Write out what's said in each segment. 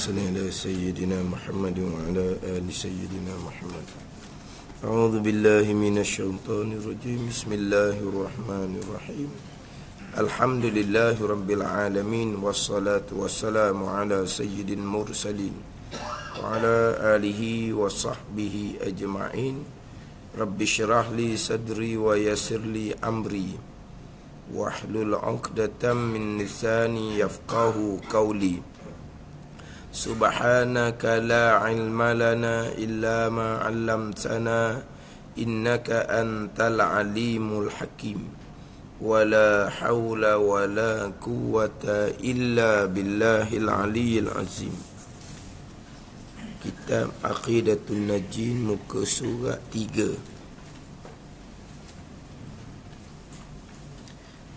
صل على سيدنا محمد وعلى آل سيدنا محمد. أعوذ بالله من الشيطان الرجيم. بسم الله الرحمن الرحيم. الحمد لله رب العالمين والصلاة والسلام على سيد المرسلين وعلى آله وصحبه أجمعين. رب اشرح لي صدري ويسر لي أمري واحلل عقدة من لساني يفقهوا قولي. سبحانك لا علم لنا إلا ما علمتنا إنك أنت العليم الحكيم. ولا حول ولا قوة إلا بالله العلي العظيم. Kitab Aqidatul Najin, muka surat 3.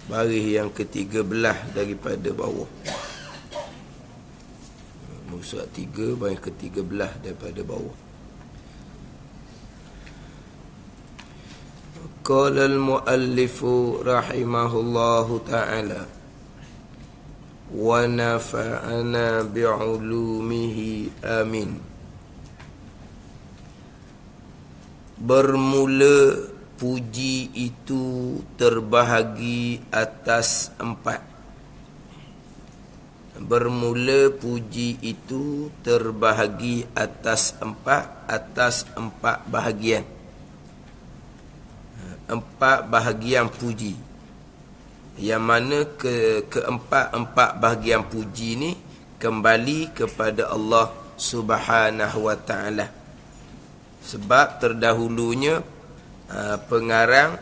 Baris yang ke-13 daripada bawah. Muka surat 3, baris ke-13 daripada bawah. Qala al-muallifu rahimahullahu ta'ala wa nafa'ana bi'ulumihi amin. Bermula puji itu terbahagi atas 4. Bermula puji itu terbahagi atas 4 bahagian. 4 bahagian puji. Yang mana keempat bahagian puji ni kembali kepada Allah Subhanahu wa ta'ala. Sebab terdahulunya pengarang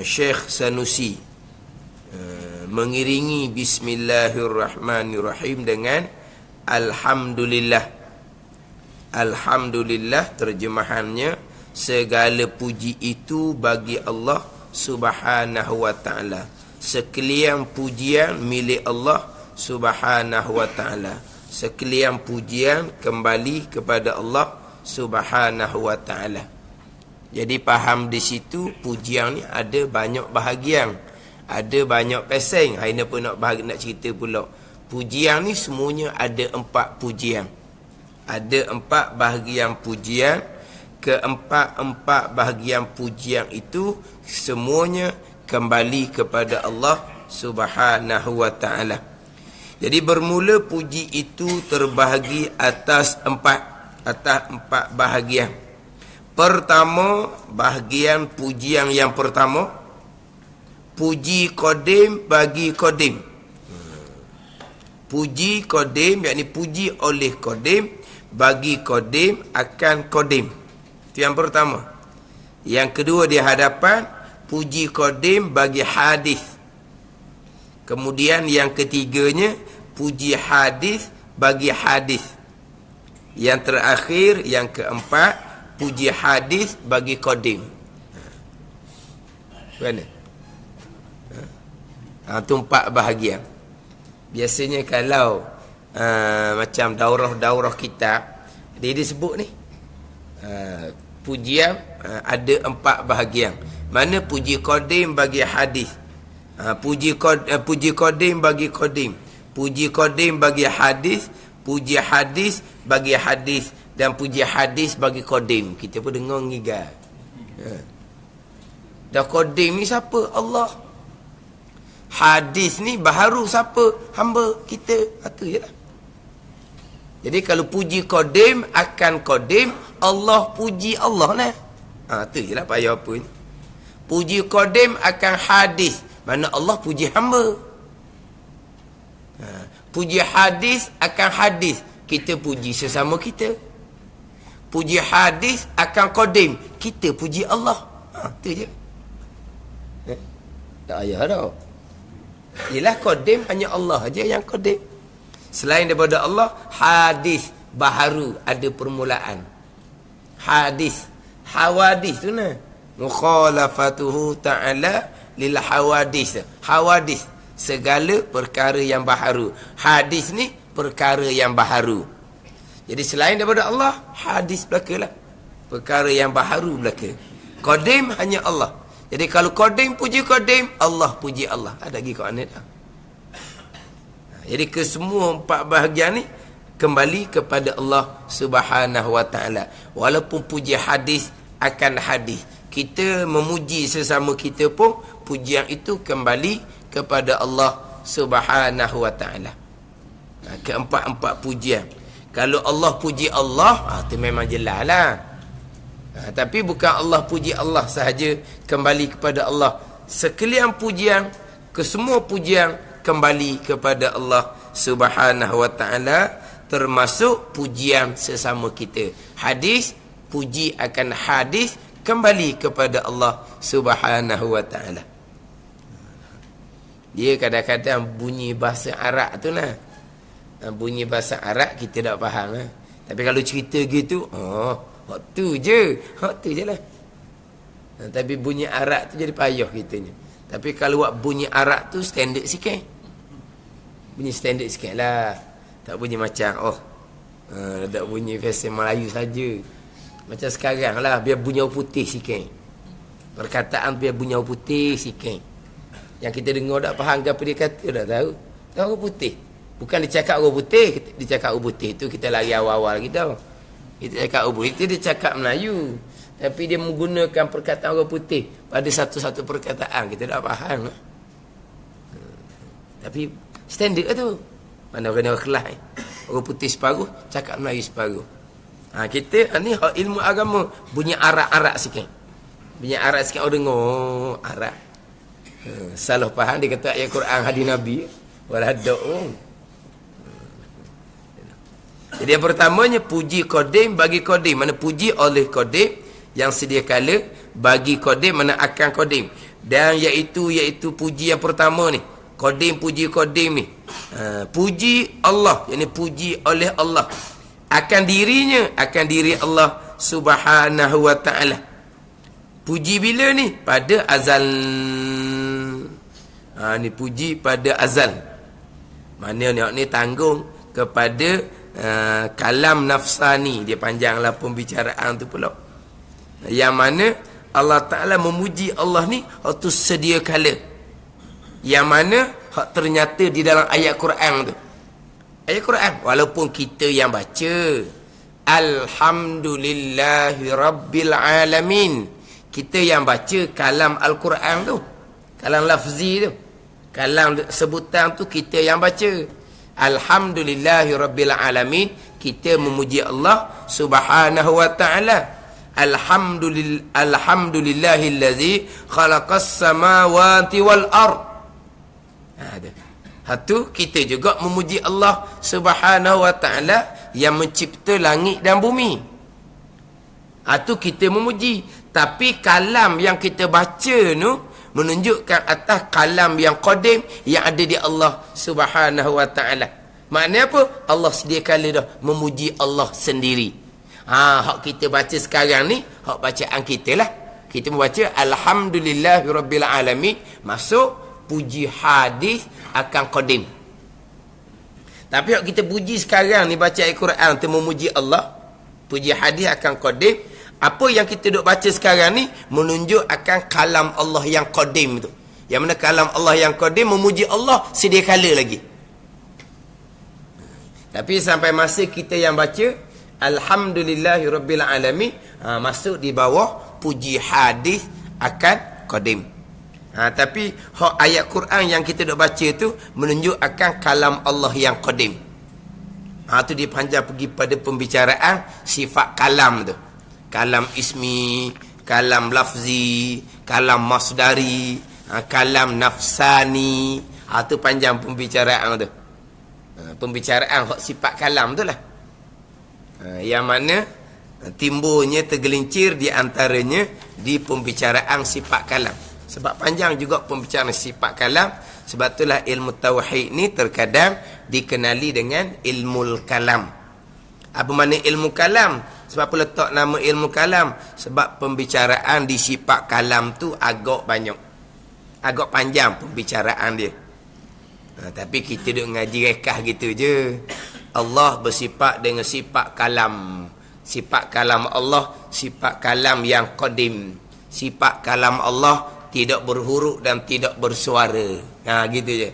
Syekh Sanusi mengiringi Bismillahirrahmanirrahim dengan Alhamdulillah. Alhamdulillah terjemahannya segala puji itu bagi Allah Subhanahu wa ta'ala. Sekalian pujian milik Allah Subhanahu wa ta'ala. Sekalian pujian kembali kepada Allah Subhanahu wa ta'ala. Jadi faham di situ pujian ni ada banyak bahagian, ada banyak peseng. Hari ni pun nak cerita pula. Pujian ni semuanya ada 4 pujian. Ada 4 bahagian pujian. Keempat bahagian pujian itu semuanya kembali kepada Allah Subhanahu wa ta'ala. Jadi bermula puji itu terbahagi atas 4 bahagian. Pertama, bahagian pujian yang pertama, puji qadim bagi qadim. Puji qadim, yakni puji oleh qadim bagi qadim akan qadim. Itu yang pertama. Yang kedua di hadapan, puji qadim bagi hadis. Kemudian yang ketiganya, puji hadis bagi hadis. Yang terakhir, yang keempat, puji hadis bagi qadim. Mana? Itu 4 bahagian. Biasanya kalau macam daurah kitab, dia sebut ni pujian ada 4 bahagian. Mana puji qadim bagi hadis, puji qadim bagi qadim, puji qadim bagi hadis, puji hadis bagi hadis, dan puji hadis bagi qadim. Kita pun dengar ngigat. Dah qadim ni siapa? Allah. Hadis ni baharu siapa? Hamba kita. Itu je lah. Jadi kalau puji qadim akan qadim, Allah puji Allah lah. Itu je lah payah apa ni. Puji qadim akan hadis, mana Allah puji hamba. Puji hadis akan hadis, kita puji sesama kita. Puji hadis akan qadim, kita puji Allah. Itu je. Tak payah dah. Yelah qadim hanya Allah aja yang qadim. Selain daripada Allah, hadis baharu ada permulaan. Hadis, hawadis tu nah. Mukhalafatuhu ta'ala lil hawadis. Hawadis, segala perkara yang baharu. Hadis ni perkara yang baharu. Jadi selain daripada Allah, hadis belakalah. Perkara yang baharu belaka. Qadim hanya Allah. Jadi kalau qadim puji qadim, Allah puji Allah. Ada lagi kat mana dah. Jadi kesemua 4 bahagian ni kembali kepada Allah Subhanahu wa taala. Walaupun puji hadis akan hadis, kita memuji sesama kita pun pujian itu kembali kepada Allah Subhanahu wa taala. Keempat-empat pujian. Kalau Allah puji Allah, itu memang jelaslah. Tapi bukan Allah puji Allah sahaja kembali kepada Allah. Sekalian pujian, kesemua pujian kembali kepada Allah Subhanahu wa taala, termasuk pujian sesama kita. Hadis, puji akan hadis kembali kepada Allah Subhanahu wa taala. Dia kadang-kadang bunyi bahasa Arab tu lah. Bunyi bahasa Arab kita tak faham lah. Tapi kalau cerita gitu, hak tu je lah. Tapi bunyi Arab tu jadi payah kitanya. Tapi kalau buat bunyi Arab tu standard sikit. Bunyi standard sikit lah. Tak bunyi macam tak bunyi versi Melayu saja. Macam sekarang lah, biar bunyi putih sikit. Perkataan biar bunyi putih sikit. Yang kita dengar tak faham apa dia kata, tak tahu. Tahu orang putih. Bukan dia cakap orang putih, dia cakap orang putih tu kita lari awal-awal kita. Kita cakap orang putih, dia cakap Melayu. Tapi dia menggunakan perkataan orang putih pada satu-satu perkataan, kita tak faham. Tapi standard tu. Mana orang kelas. Orang putih separuh, cakap Melayu separuh. Kita ni ilmu agama bunyi arak-arak sikit. Bunyi arak sikit orang dengar arak. Salah faham dia kata ayat Quran hadis Nabi wala do'um. Jadi yang pertamanya puji qadim bagi qadim, mana puji oleh qadim yang sedia kala, bagi qadim mana akan qadim. Dan iaitu puji yang pertama ni, qadim puji qadim ni. Puji Allah, yakni puji oleh Allah akan dirinya, akan diri Allah Subhanahu wa taala. Puji bila ni? Pada azal. Ni puji pada azal. Mana ni tanggung kepada kalam nafsani. Dia panjanglah pembicaraan tu pula. Yang mana Allah Ta'ala memuji Allah ni waktu sedia kala. Yang mana ternyata di dalam ayat Quran tu. Ayat Quran, walaupun kita yang baca Alhamdulillahi Rabbil Alamin, kita yang baca kalam Al-Quran tu, kalam lafzi tu, kalam sebutan tu kita yang baca Alhamdulillahi Rabbil Alamin, kita memuji Allah Subhanahu wa ta'ala. Alhamdulillahillazi khalaqas samawati wal ard. Hatu kita juga memuji Allah Subhanahu wa taala yang mencipta langit dan bumi. Hatu kita memuji. Tapi kalam yang kita baca tu menunjukkan atas kalam yang qadim yang ada di Allah Subhanahu wa taala. Maknanya apa? Allah sedia kala dah memuji Allah sendiri. Hak kita baca sekarang ni, hak bacaan kita lah. Kita membaca Alhamdulillahirabbil alamin, masuk puji hadis akan qadim. Tapi kalau kita puji sekarang ni, baca Al-Quran tu memuji Allah, puji hadis akan qadim. Apa yang kita duk baca sekarang ni menunjuk akan kalam Allah yang qadim tu. Yang mana kalam Allah yang qadim memuji Allah sedia kala lagi. Tapi sampai masa kita yang baca Alhamdulillahirabbil alamin, masuk di bawah puji hadis akan qadim. Tapi ayat Quran yang kita duk baca tu menunjuk akan kalam Allah yang qadim. Tu dia panjang pergi pada pembicaraan sifat kalam tu. Kalam ismi, kalam lafzi, kalam masdari, kalam nafsani. Tu panjang pembicaraan tu. Pembicaraan sifat kalam tu lah. Yang mana timbulnya tergelincir di antaranya di pembicaraan sifat kalam. Sebab panjang juga pembicaraan sifat kalam. Sebab itulah ilmu tauhid ni terkadang dikenali dengan ilmu kalam. Apa makna ilmu kalam? Sebab apa letak nama ilmu kalam? Sebab pembicaraan di sifat kalam tu agak banyak, agak panjang pembicaraan dia. Tapi kita duk ngaji rekah gitu je. Allah bersifat dengan sifat kalam. Sifat kalam Allah, sifat kalam yang qadim. Sifat kalam Allah tidak berhuruf dan tidak bersuara. Gitu je.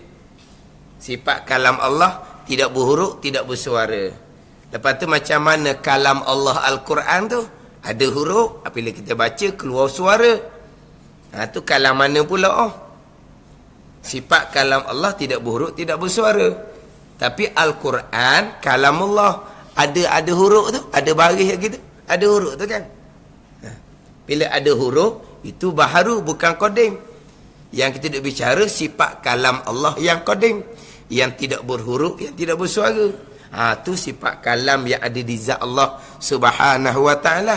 Sifat kalam Allah tidak berhuruf, tidak bersuara. Lepas tu macam mana kalam Allah Al-Quran tu? Ada huruf, apabila kita baca keluar suara. Tu kalam mana pula? Sifat kalam Allah tidak berhuruf, tidak bersuara. Tapi Al-Quran kalam Allah ada huruf tu, ada baris gitu. Ada huruf tu kan? Bila ada huruf, itu baharu bukan qadim. Yang kita duk bicara sifat kalam Allah yang qadim, yang tidak berhuruf, yang tidak bersuara. Tu sifat kalam yang ada di zat Allah Subhanahu wa ta'ala.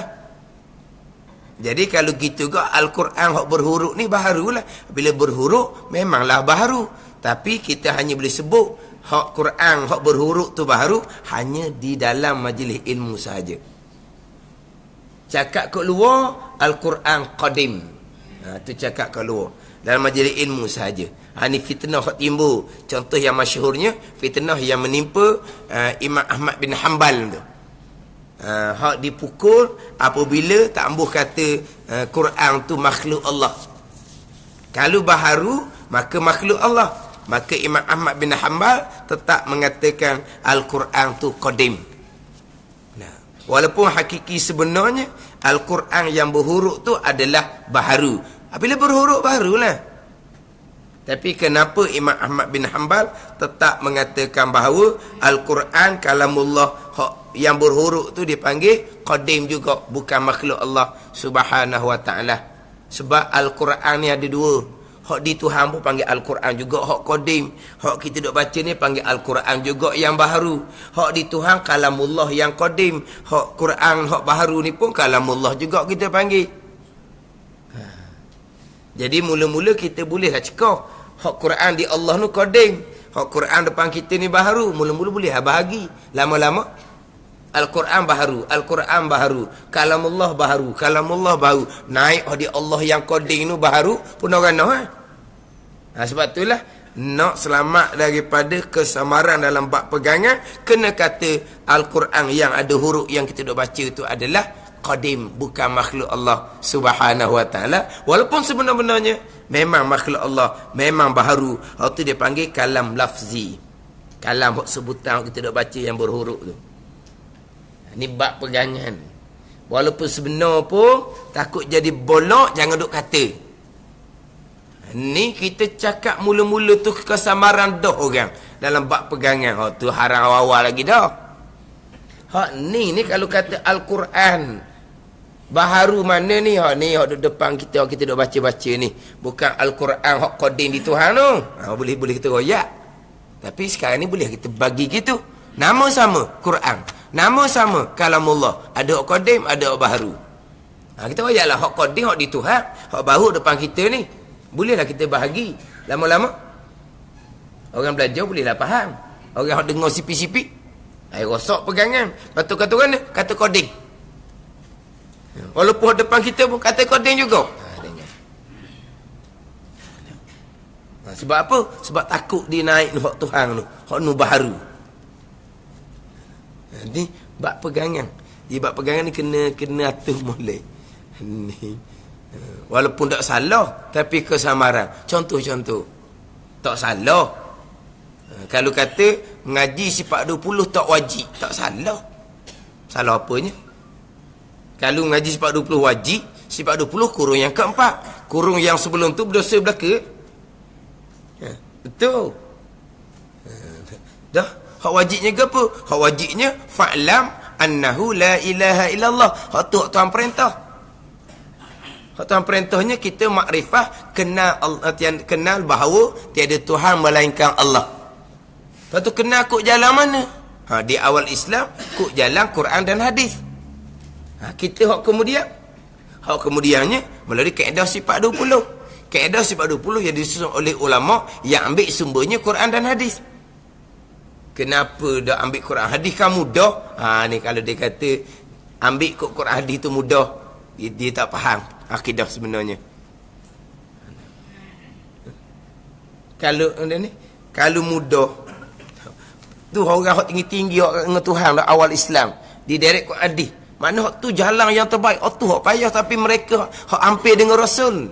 Jadi kalau gitu ke Al-Quran hak berhuruf ni baharulah. Bila berhuruf memanglah baharu. Tapi kita hanya boleh sebut hak Quran hak berhuruf tu baharu hanya di dalam majlis ilmu sahaja. Cakap kat luar Al-Quran qadim. Tu cakap kat luar dalam majlis ilmu sahaja. Ni fitnah hak timbul. Contoh yang masyhurnya fitnah yang menimpa Imam Ahmad bin Hanbal tu. Hak dipukul apabila tak ambuh kata Quran tu makhluk Allah. Kalau baharu maka makhluk Allah. Maka Imam Ahmad bin Hanbal tetap mengatakan Al-Quran tu qadim. Walaupun hakiki sebenarnya Al-Quran yang berhuruf tu adalah baharu. Bila berhuruf baharulah. Tapi kenapa Imam Ahmad bin Hanbal tetap mengatakan bahawa Al-Quran kalamullah yang berhuruf tu dipanggil qadim juga, bukan makhluk Allah Subhanahu wa ta'ala. Sebab Al-Quran ni ada dua. Hak di Tuhan pun panggil Al-Quran juga hak qadim. Hak kita duk baca ni panggil Al-Quran juga yang baharu. Hak di Tuhan kalamullah yang qadim. Hak Quran hak baharu ni pun kalamullah juga kita panggil. Jadi mula-mula kita bolehlah cekah hak Quran di Allah nu qadim, hak Quran depan kita ni baharu. Mula-mula boleh bahagi. Lama-lama Al-Quran baharu, Al-Quran baharu, kalamullah baharu, kalamullah baharu. Naik di Allah yang qadim nu baharu pun orang nak. Sebab itulah nak selamat daripada kesamaran dalam bab pegangan, kena kata Al-Quran yang ada huruf yang kita duk baca tu adalah qadim, bukan makhluk Allah Subhanahu wa ta'ala. Walaupun sebenar-benarnya memang makhluk Allah, memang baharu. Itu dia panggil kalam lafzi. Kalam sebutan kita duk baca yang berhuruf tu. Ni bab pegangan. Walaupun sebenar pun takut jadi bolok, jangan duk kata. Ni kita cakap mula-mula tu kesamaran dah orang dalam bab pegangan. Tu haram awal lagi dah. Ni kalau kata Al-Quran baharu mana ni? Ni hak depan kita, kita duk baca-baca ni. Bukan Al-Quran hak qadim di Tuhan tu. Boleh kita royak. Tapi sekarang ni boleh kita bagi gitu. Nama sama Quran. Nama sama kalamullah. Ada hak qadim, ada hak baharu. Kita royaklah hak qadim hak di Tuhan, hak baharu depan kita ni. Bolehlah kita bahagi. Lama-lama orang belajar bolehlah faham. Orang hak dengar sipi-sipi air rosak pegangan. Lepas kata orang ni kata qadim. Walaupun depan kita pun kata qadim juga. Sebab apa? Sebab takut dia naik hak Tuhan tu, hak nu baharu. Ni bab pegangan. Di bab pegangan ni kena atur mulai. Ni walaupun tak salah tapi kesamaran. Contoh-contoh. Tak salah. Kalau kata mengaji sifat 20 tak wajib, tak salah. Salah apanya? Kalau mengaji sifat 20 wajib, sifat 20 kurung yang keempat. Kurung yang sebelum tu berdosa belaka. Betul. Dah. Hak wajibnya ke apa? Hak wajibnya fa'lam annahu la ilaha illallah. Hak tu hak Tuhan perintah. Hak Tuhan perintahnya kita makrifah, kenal bahawa tiada Tuhan melainkan Allah. Lepas tu kenal kok jalan mana? Di awal Islam kok jalan Quran dan hadis. Kita hak kemudian. Hak kemudiannya melalui kaedah sifat 20. Kaedah sifat 20 yang disusun oleh ulama yang ambil sumbernya Quran dan hadis. Kenapa dah ambil Quran hadis kan mudah? Ni kalau dia kata ambil kok Quran hadis tu mudah, dia tak faham akidah sebenarnya. Kalau mudah tu orang hak tinggi-tinggi hak dengan Tuhan dah awal Islam, di direct Quran hadis. Mana hak tu jalan yang terbaik. Tu hak payah tapi mereka hak hampir dengan Rasul.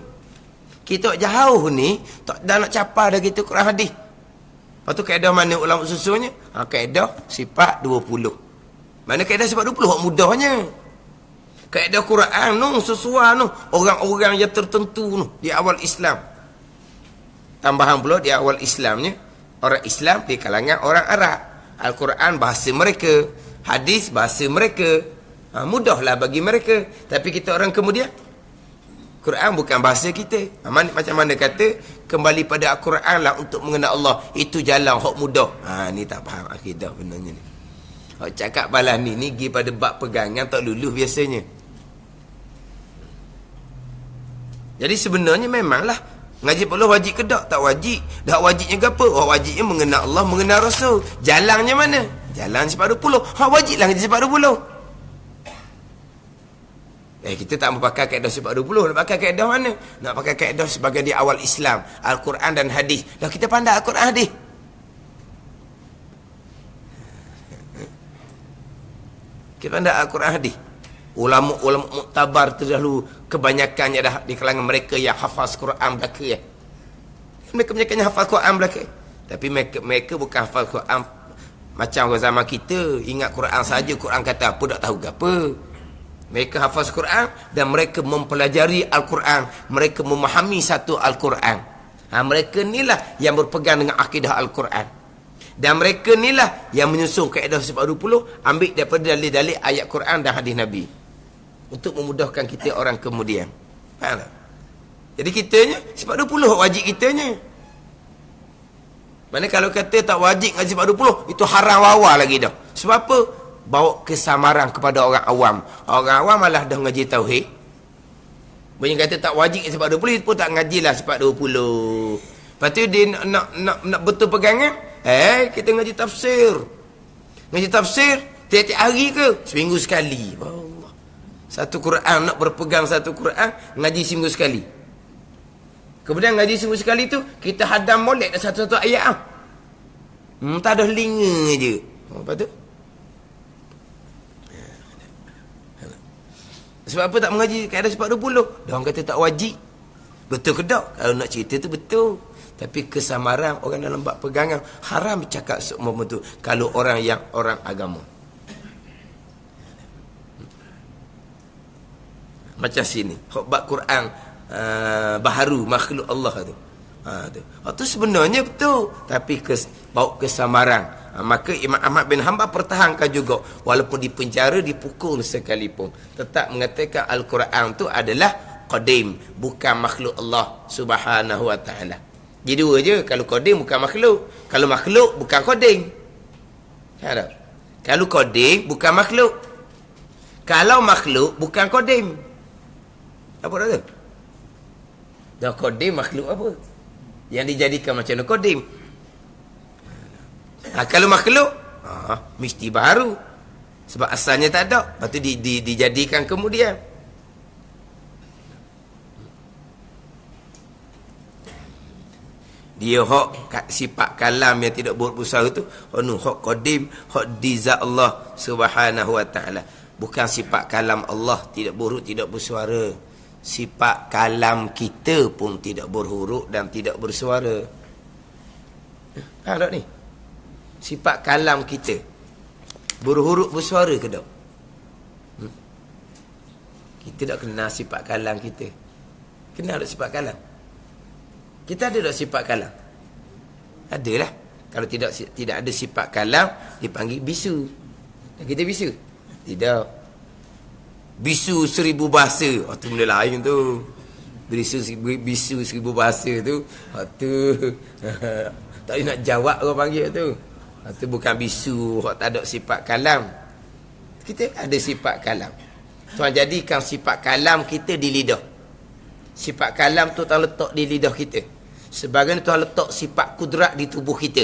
Kita jauh ni tak dah nak capai dah gitu Quran hadis. Lepas tu kaedah mana ulama susunnya? Kaedah sifat 20. Mana kaedah sifat 20 hak mudahnya. Kaedah Quran tu sesuai tu orang-orang yang tertentu tu di awal Islam. Tambahan pula di awal Islamnya orang Islam di kalangan orang Arab. Al-Quran bahasa mereka, hadis bahasa mereka. Mudahlah bagi mereka. Tapi kita orang kemudian Quran bukan bahasa kita. Macam mana kata kembali pada Al-Quran lah untuk mengenal Allah. Itu jalan hak mudah. Ni tak faham akidah benarnya ni. Hak cakap balas ni pergi pada bab pegangan tak lulus biasanya. Jadi sebenarnya memanglah ngaji Allah wajib ke tak? Tak wajib. Dah wajibnya ke apa? Wajibnya mengenal Allah, mengenal Rasul. Jalannya mana? Jalan sifat 20. Wajiblah ngaji sifat 20. Kita tak mau pakai kaedah sifat 20. Nak pakai kaedah mana? Nak pakai kaedah sebagai di awal Islam. Al-Quran dan hadis. Dah kita pandai Al-Quran hadis. Kita pandai Al-Quran hadis. Ulama-ulama muktabar terdahulu kebanyakannya dah di kalangan mereka yang hafaz Quran belaka ya. Mereka hafaz Quran belaka. Tapi mereka bukan hafaz Quran macam orang zaman kita ingat Quran saja, Quran kata apa tak tahu apa. Mereka hafaz Quran dan mereka mempelajari Al-Quran, mereka memahami satu Al-Quran. Mereka inilah yang berpegang dengan akidah Al-Quran. Dan mereka inilah yang menyusun kaedah sifat 20 ambil daripada dalil-dalil ayat Quran dan hadis Nabi. Untuk memudahkan kita orang kemudian. Faham tak? Jadi kitanya sifat 20 wajib kitanya. Mana kalau kata tak wajib ngaji sifat 20, itu haram wawa lagi dah. Sebab apa? Bawa kesamaran kepada orang awam. Orang awam malah dah ngaji tauhid. Banyak kata tak wajib sifat 20 pun tak ngajilah sifat 20. Lepas tu dia nak betul pegangan, kita ngaji tafsir. Ngaji tafsir tiap-tiap hari ke? Seminggu sekali. Satu Quran, nak berpegang satu Quran, ngaji seminggu sekali. Kemudian ngaji seminggu sekali tu, kita hadam molek satu-satu ayat. Tak ada linga je. Lepas tu? Sebab apa tak mengaji kaedah sifat 20? Dia orang kata tak wajib. Betul ke tak? Kalau nak cerita tu betul. Tapi kesamaran orang dalam bab pegangan haram bercakap semua betul. Kalau orang yang orang agama. Macam sini hak bab Quran baharu makhluk Allah tu. Tu sebenarnya betul tapi bawa kesamaran. Maka Imam Ahmad bin Hanbal pertahankan juga walaupun dipenjara, dipukul sekalipun, tetap mengatakan Al-Quran tu adalah qadim, bukan makhluk Allah Subhanahu wa taala. Jadi dua je, kalau qadim bukan makhluk, kalau makhluk bukan qadim. Harap. Kalau qadim bukan makhluk. Kalau makhluk bukan qadim. Apa dah tu? Dah qadim makhluk apa? Yang dijadikan macam mana qadim? Kalau makhluk, mesti baru. Sebab asalnya tak ada. Lepas tu dijadikan kemudian. Dia hak sifat kalam yang tidak berusaha tu, hak qadim, hak dizat Allah Subhanahu wa taala. Bukan sifat kalam Allah tidak berhuruf, tidak bersuara. Sifat kalam kita pun tidak berhuruf dan tidak bersuara. Faham tak ni? Sifat kalam kita berhuruf bersuara ke tak? Kita tak kenal sifat kalam kita. Kenal tak sifat kalam? Kita ada tak sifat kalam? Adalah. Kalau tidak ada sifat kalam, dipanggil bisu. Dan kita bisu? Tidak. Bisu 1000 bahasa. Tu benda lain tu. Bisu 1000 bahasa tu. Tu tak boleh nak jawab orang panggil tu. Itu bukan bisu, tak ada sifat kalam. Kita ada sifat kalam. Tuan jadikan sifat kalam kita di lidah. Sifat kalam tu Tuan letak di lidah kita. Sebagian Tuan letak sifat kudrat di tubuh kita.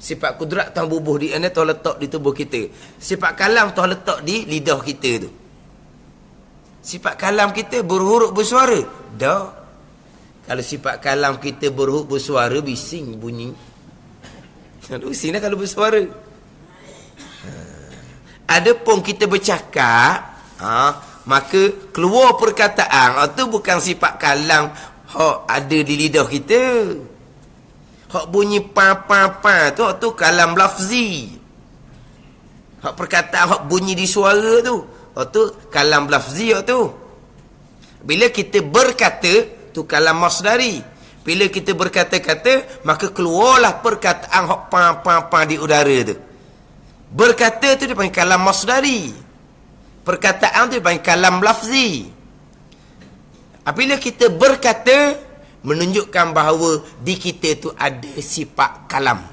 Sifat kudrat Tuan bubuh di mana Tuan letak di tubuh kita. Sifat kalam Tuan letak di lidah kita tu. Sifat kalam kita berhuruf bersuara? Dah. Kalau sifat kalam kita berhuruf bersuara, bising bunyi. Bising dah kalau bersuara. Adapun kita bercakap, maka keluar perkataan, itu bukan sifat kalam hak ada di lidah kita. Hak bunyi pa tu kalam lafzi. Hak perkataan hak bunyi di suara tu. Hak tu kalam lafzi hak tu. Bila kita berkata tu kalam masdari. Bila kita berkata-kata, maka keluarlah perkataan hak pam di udara tu. Berkata tu dia panggil kalam masdari. Perkataan tu dia panggil kalam lafzi. Apabila kita berkata, menunjukkan bahawa di kita tu ada sifat kalam.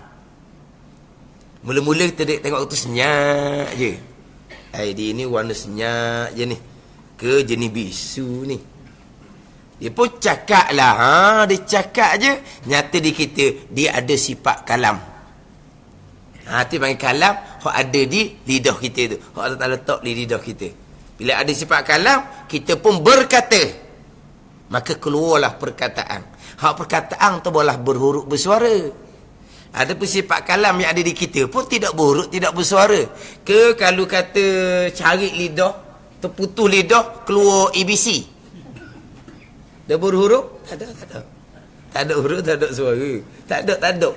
Mula-mula kita tengok tu senyap je. Dia ni warna senyap je ni. Ke jenis bisu ni. Dia pun cakap lah. Dia cakap je. Nyata di kita, dia ada sifat kalam. Tu panggil kalam. Hak ada di lidah kita tu. Hak letak di lidah kita. Bila ada sifat kalam, kita pun berkata. Maka keluarlah perkataan. Hak perkataan tu boleh berhuruf bersuara. Ada pun sifat kalam yang ada di kita pun tidak berhuruf, tidak bersuara. Ke kalau kata cari lidah, terputus lidah, keluar ABC. Dah berhuruf? Tak ada. Tak ada huruf, tak ada suara. Tak ada.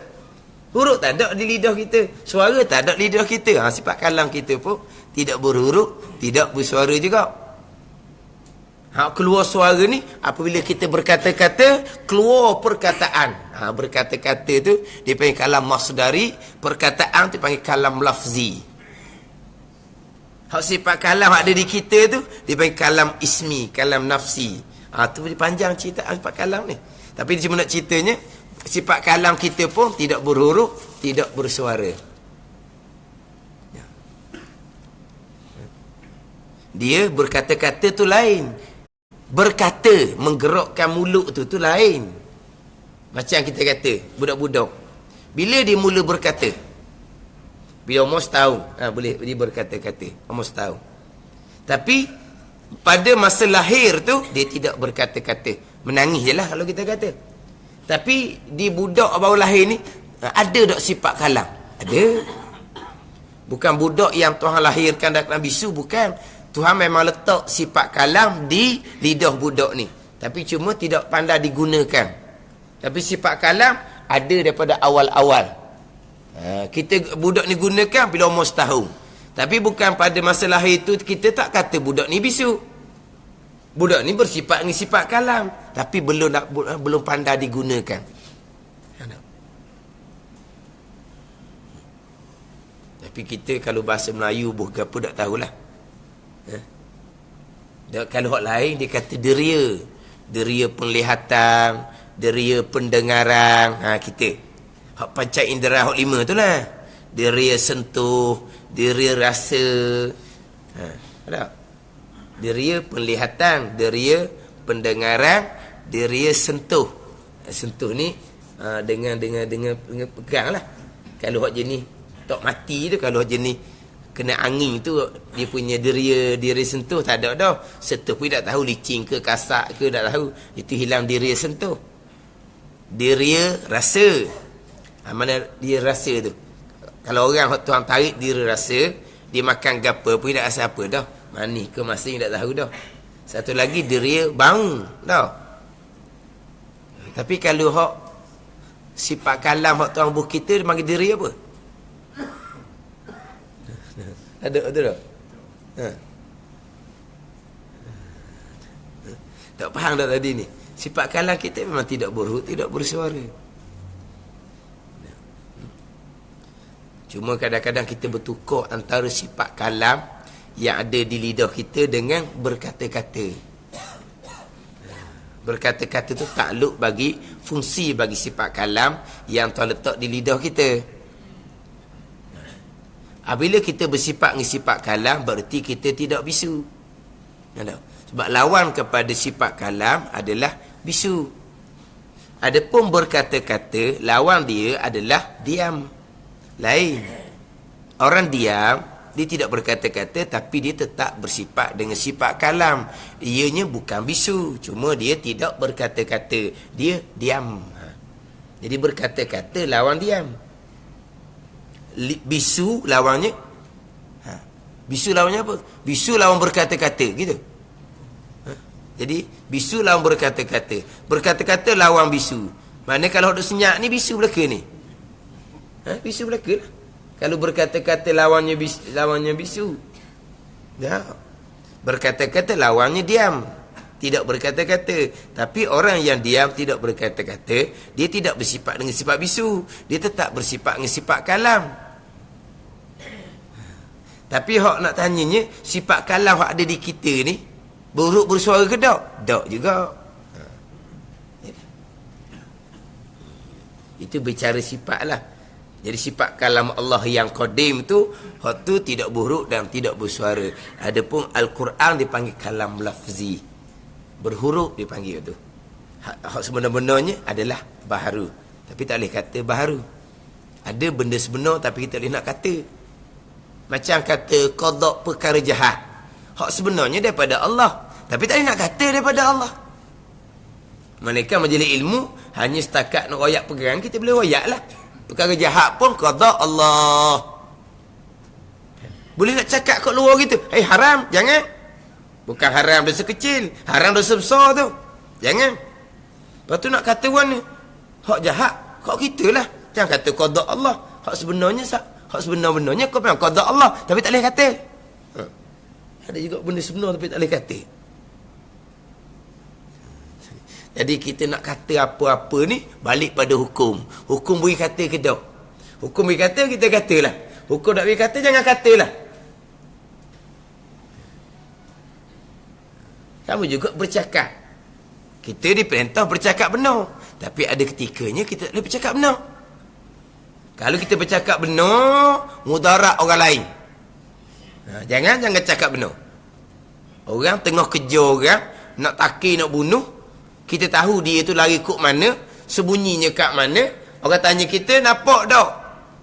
Huruf tak ada di lidah kita. Suara tak ada di lidah kita. Sifat kalam kita pun tidak berhuruf, tidak bersuara juga. Keluar suara ni apabila kita berkata-kata, keluar perkataan. Berkata-kata tu dia panggil kalam masdari, perkataan tu panggil kalam lafzi. Sifat kalam ada di kita tu dia panggil kalam ismi, kalam nafsi. Tu panjang cerita sifat kalam ni. Tapi cuma nak ceritanya, sifat kalam kita pun tidak berhuruf, tidak bersuara. Dia berkata-kata tu lain. Berkata, menggerakkan mulut tu lain. Macam kita kata, budak-budak. Bila dia mula berkata? Bila umur setahun, boleh dia berkata-kata. Umur setahun. Tapi, pada masa lahir tu, dia tidak berkata-kata. Menangis je lah kalau kita kata. Tapi, di budak baru lahir ni, ada tak sifat kalam? Ada. Bukan budak yang Tuhan lahirkan dalam bisu, bukan. Tuhan memang letak sifat kalam di lidah budak ni. Tapi cuma tidak pandai digunakan. Tapi sifat kalam ada daripada awal-awal. Kita budak ni gunakan bila umur setahun. Tapi bukan pada masa lahir tu kita tak kata budak ni bisu. Budak ni bersifat ni sifat kalam. Tapi belum pandai digunakan. Tapi kita kalau bahasa Melayu bukan apa tak tahulah. Kalau hak lain dia kata deria penglihatan, deria pendengaran. Kita hak panca indera hak 5 tu lah. Deria sentuh, deria rasa. Ada deria penglihatan, deria pendengaran, deria sentuh. Sentuh ni dengan pegang lah. Kalau hak jenis tok mati tu, kalau hak jenis kena angin tu, dia punya deria sentuh tak ada dah. Sentuh pun tak tahu licin ke kasar ke, tak tahu. Itu hilang deria sentuh. Deria rasa. Mana dia rasa tu? Kalau orang Tuhan tarik deria rasa, dia makan gapa pun tak rasa apa dah. Manis ke masin tak tahu dah. Satu lagi deria bau dah. Tapi kalau hak sifat kalam hak Tuhan buh kita, dia panggil deria apa? Ada tak? Tak faham tak tadi ni? Sifat kalam kita memang tidak berhuruf, tidak bersuara. Cuma kadang-kadang kita bertukar antara sifat kalam yang ada di lidah kita dengan berkata-kata. Berkata-kata tu takluk bagi fungsi bagi sifat kalam yang Tuhan letak di lidah kita. Apabila kita bersifat dengan sifat kalam, berarti kita tidak bisu. Sebab lawan kepada sifat kalam adalah bisu. Adapun berkata-kata, lawan dia adalah diam. Lain. Orang diam, dia tidak berkata-kata, tapi dia tetap bersifat dengan sifat kalam. Ianya bukan bisu, cuma dia tidak berkata-kata. Dia diam. Jadi berkata-kata lawan diam. Bisu lawannya bisu lawannya apa? Bisu lawan berkata-kata gitu. Jadi bisu lawan berkata-kata, berkata-kata lawan bisu. Mana kalau ada senyap ni bisu belaka ni. Bisu belaka lah. Kalau berkata-kata lawannya bisu. Ya. Berkata-kata lawannya diam. Tidak berkata-kata. Tapi orang yang diam tidak berkata-kata, dia tidak bersifat dengan sifat bisu. Dia tetap bersifat dengan sifat kalam. Tapi hak nak tanyanya, sifat kalam hak ada di kita ni, buruk bersuara ke tak? Tak juga. Itu bicara sifat lah. Jadi sifat kalam Allah yang qadim tu, hak tu tidak buruk dan tidak bersuara. Adapun Al-Quran dipanggil kalam lafzi. Berhuruf dipanggil tu. Hak sebenar-benarnya adalah baharu. Tapi tak boleh kata baharu. Ada benda sebenar tapi kita boleh nak kata. Macam kata qada perkara jahat. Hak sebenarnya daripada Allah. Tapi tak boleh nak kata daripada Allah. Mereka majlis ilmu hanya setakat nak royak pegang, kita boleh royak lah. Perkara jahat pun qada Allah. Boleh nak cakap kat luar gitu, haram, jangan. Bukan haram dosa kecil, haram dosa besar tu. Jangan. Lepas tu nak kata orang ni, hak jahat, hak kita lah. Jangan kata qada Allah. Hak sebenar-benarnya kau memang qada Allah, tapi tak boleh kata. Ada juga benda sebenar tapi tak boleh kata. Jadi kita nak kata apa-apa ni balik pada hukum. Hukum boleh kata ke tak? Hukum boleh kata, kita katalah. Hukum tak boleh kata, jangan katalah. Sama juga bercakap. Kita diperintah bercakap benar. Tapi ada ketikanya kita tak boleh bercakap benar. Kalau kita bercakap benar, mudarat orang lain. Jangan cakap benar. Orang tengah kejar orang, nak takir, nak bunuh. Kita tahu dia tu lari kok mana, sembunyinya kat mana. Orang tanya kita, nampak tak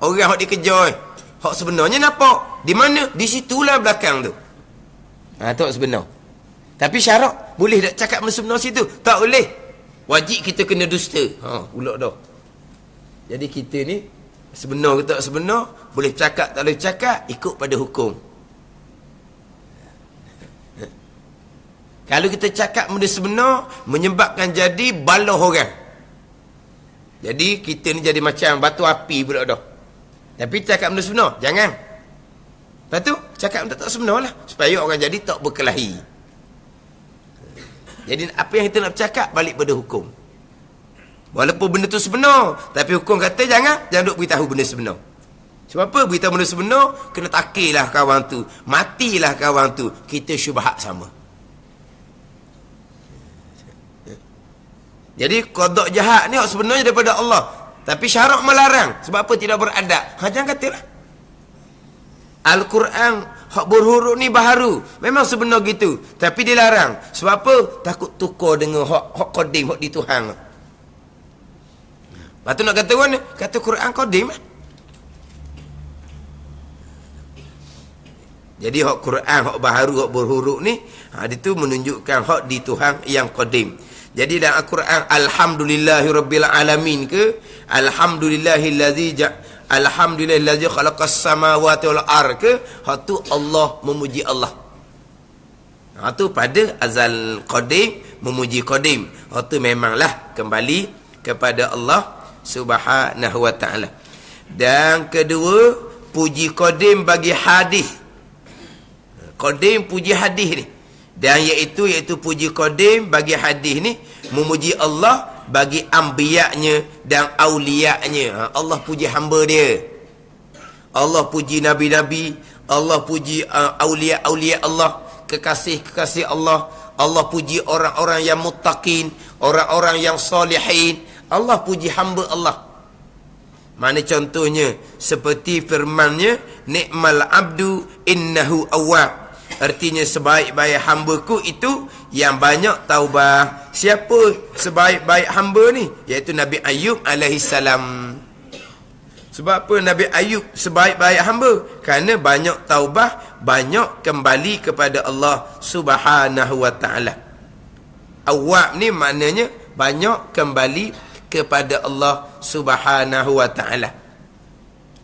orang yang dikejar? Hak sebenarnya nampak. Di mana? Di situlah belakang tu. Tu hak sebenar. Tapi syarat, boleh tak cakap benda sebenar situ? Tak boleh. Wajib kita kena dusta. Pulak dah. Jadi kita ni, sebenar ke tak sebenar, boleh cakap tak boleh cakap, ikut pada hukum. Kalau kita cakap benda sebenar, menyebabkan jadi baloh orang. Jadi kita ni jadi macam batu api pula dah. Tapi cakap benda sebenar, jangan. Lepas tu, cakap benda tak sebenar lah. Supaya orang jadi tak berkelahi. Jadi apa yang kita nak bercakap, balik pada hukum. Walaupun benda tu sebenar, tapi hukum kata jangan duk beritahu benda sebenar. Sebab apa? Beritahu benda sebenar, kena takirlah kawan tu. Matilah kawan tu. Kita syubhat sama. Jadi qada jahat ni sebenarnya daripada Allah, tapi syarak melarang. Sebab apa? Tidak beradab. Jangan katalah. Al-Quran hak berhuruf ni baharu, memang sebenar gitu, tapi dilarang. Sebab apa? Takut tukar dengan hak qadim, hak di Tuhan. Lepas tu nak kata mana? Kata Quran qadim lah. Jadi hak Quran, hak baharu, hak berhuruf ni, itu menunjukkan hak di Tuhan yang qadim. Jadi dalam Al-Quran, Alhamdulillahirabbil alamin ke, Alhamdulillahillazi khalaqas samawati wal ard ke, hak tu Allah memuji Allah. Hak tu pada azal qadim, memuji qadim. Hak tu memanglah kembali kepada Allah Subhanahu wa taala. Dan kedua, puji qadim bagi hadis. Qadim puji hadis ni. Dan iaitu puji qadim bagi hadis ni memuji Allah bagi anbiya-Nya dan auliya-Nya. Allah puji hamba dia. Allah puji nabi-nabi, Allah puji aulia-aulia Allah, kekasih-kekasih Allah. Allah puji orang-orang yang muttaqin, orang-orang yang salihin. Allah puji hamba Allah. Mana contohnya? Seperti firman-Nya, ni'mal abdu innahu awwab. Artinya sebaik-baik hamba-Ku itu yang banyak taubah. Siapa sebaik-baik hamba ni? Iaitu Nabi Ayub alaihissalam. Sebab apa Nabi Ayub sebaik-baik hamba? Kerana banyak taubah, banyak kembali kepada Allah Subhanahu wa taala. Awwab ni maknanya banyak kembali kepada Allah Subhanahu wa taala.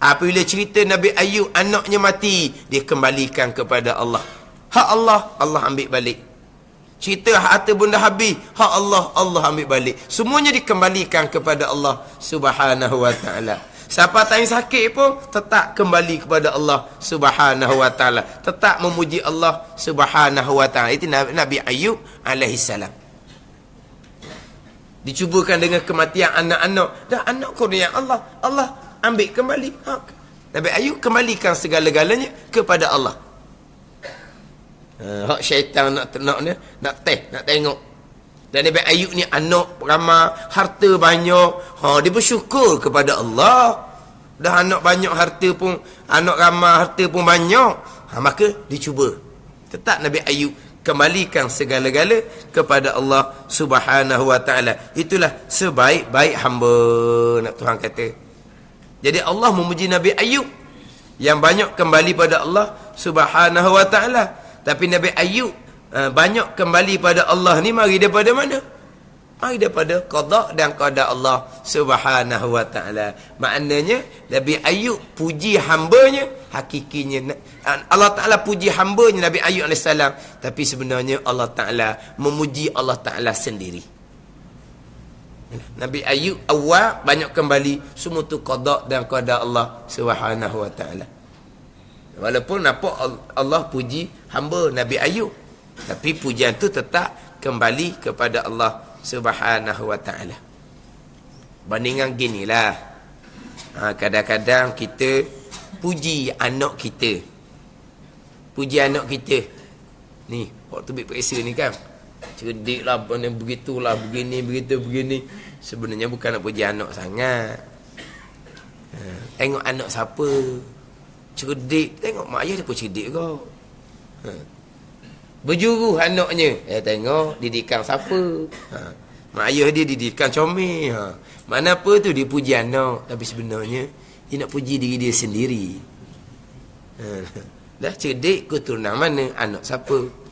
Apabila cerita Nabi Ayub anaknya mati, dia kembalikan kepada Allah. Hak Allah, Allah ambil balik. Cerita harta bunda habis, hak Allah, Allah ambil balik. Semuanya dikembalikan kepada Allah Subhanahu wa taala. Siapa time sakit pun tetap kembali kepada Allah Subhanahu wa taala, tetap memuji Allah Subhanahu wa taala. Itu Nabi Ayub alaihi salam. Dicubakan dengan kematian anak-anak, dan anak kurnia Allah, Allah ambil kembali. Nabi Ayub kembalikan segala-galanya kepada Allah. Hak syaitan nak tengok. Dan Nabi Ayub ni anak ramai, harta banyak. Dia bersyukur kepada Allah. Dah anak banyak, harta pun, anak ramai, harta pun banyak. Maka dicuba. Tetap Nabi Ayub kembalikan segala-gala kepada Allah Subhanahu wa taala. Itulah sebaik-baik hamba, nak Tuhan kata. Jadi Allah memuji Nabi Ayub yang banyak kembali pada Allah Subhanahu wa taala. Tapi Nabi Ayub banyak kembali pada Allah ni mari daripada mana? Mari daripada qada dan qada Allah Subhanahu wa taala. Maknanya Nabi Ayub puji hambanya, hakikinya Allah Taala puji hambanya Nabi Ayub AS, tapi sebenarnya Allah Taala memuji Allah Taala sendiri. Nabi Ayub awal banyak kembali, semua tu qada dan qada Allah Subhanahu wa taala. Walaupun nampak Allah puji hamba Nabi Ayub, tapi pujian tu tetap kembali kepada Allah Subhanahu wa taala. Bandingan ginilah. Kadang-kadang kita puji anak kita. Puji anak kita. Ni, waktu bik periksa ni kan. Cerdik lah, begitulah, begini, begitu, begini. Sebenarnya bukan nak puji anak sangat. Tengok anak siapa. Cerdik. Tengok mak ayah dia pun cerdik kau. Berjuru anaknya. Tengok didikan siapa. Mak ayah dia didikan comel. Mana apa tu dia puji anak. Tapi sebenarnya dia nak puji diri dia sendiri. Dah cerdik keturunan mana, anak siapa.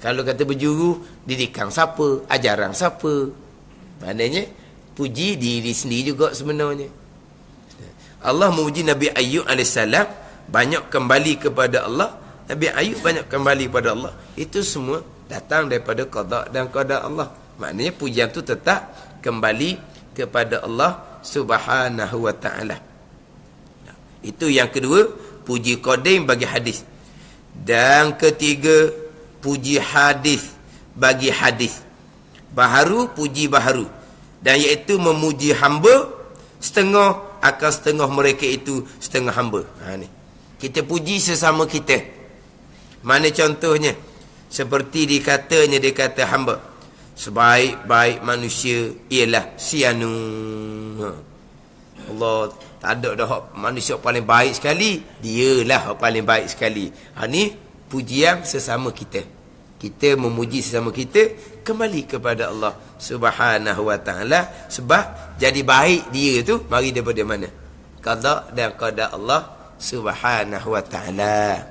Kalau kata berjuru, didikan siapa, ajaran siapa. Maknanya puji diri sendiri juga sebenarnya. Allah memuji Nabi Ayub AS, banyak kembali kepada Allah. Nabi Ayub banyak kembali kepada Allah. Itu semua datang daripada qada dan qada Allah. Maknanya pujian tu tetap kembali kepada Allah Subhanahu wa taala. Itu yang kedua, puji qadim bagi hadis. Dan ketiga, puji hadis bagi hadis. Baharu puji baharu. Dan iaitu memuji hamba setengah, akan setengah mereka itu setengah hamba. Ni. Kita puji sesama kita. Mana contohnya? Seperti dikatanya, dia kata hamba, sebaik-baik manusia ialah si anu. Allah tak ada dah manusia paling baik sekali, dialah paling baik sekali. Ni pujian sesama kita. Kita memuji sesama kita kembali kepada Allah Subhanahu wa taala, sebab jadi baik dia tu mari daripada mana? Qada dan qada Allah Subhanahu wa taala.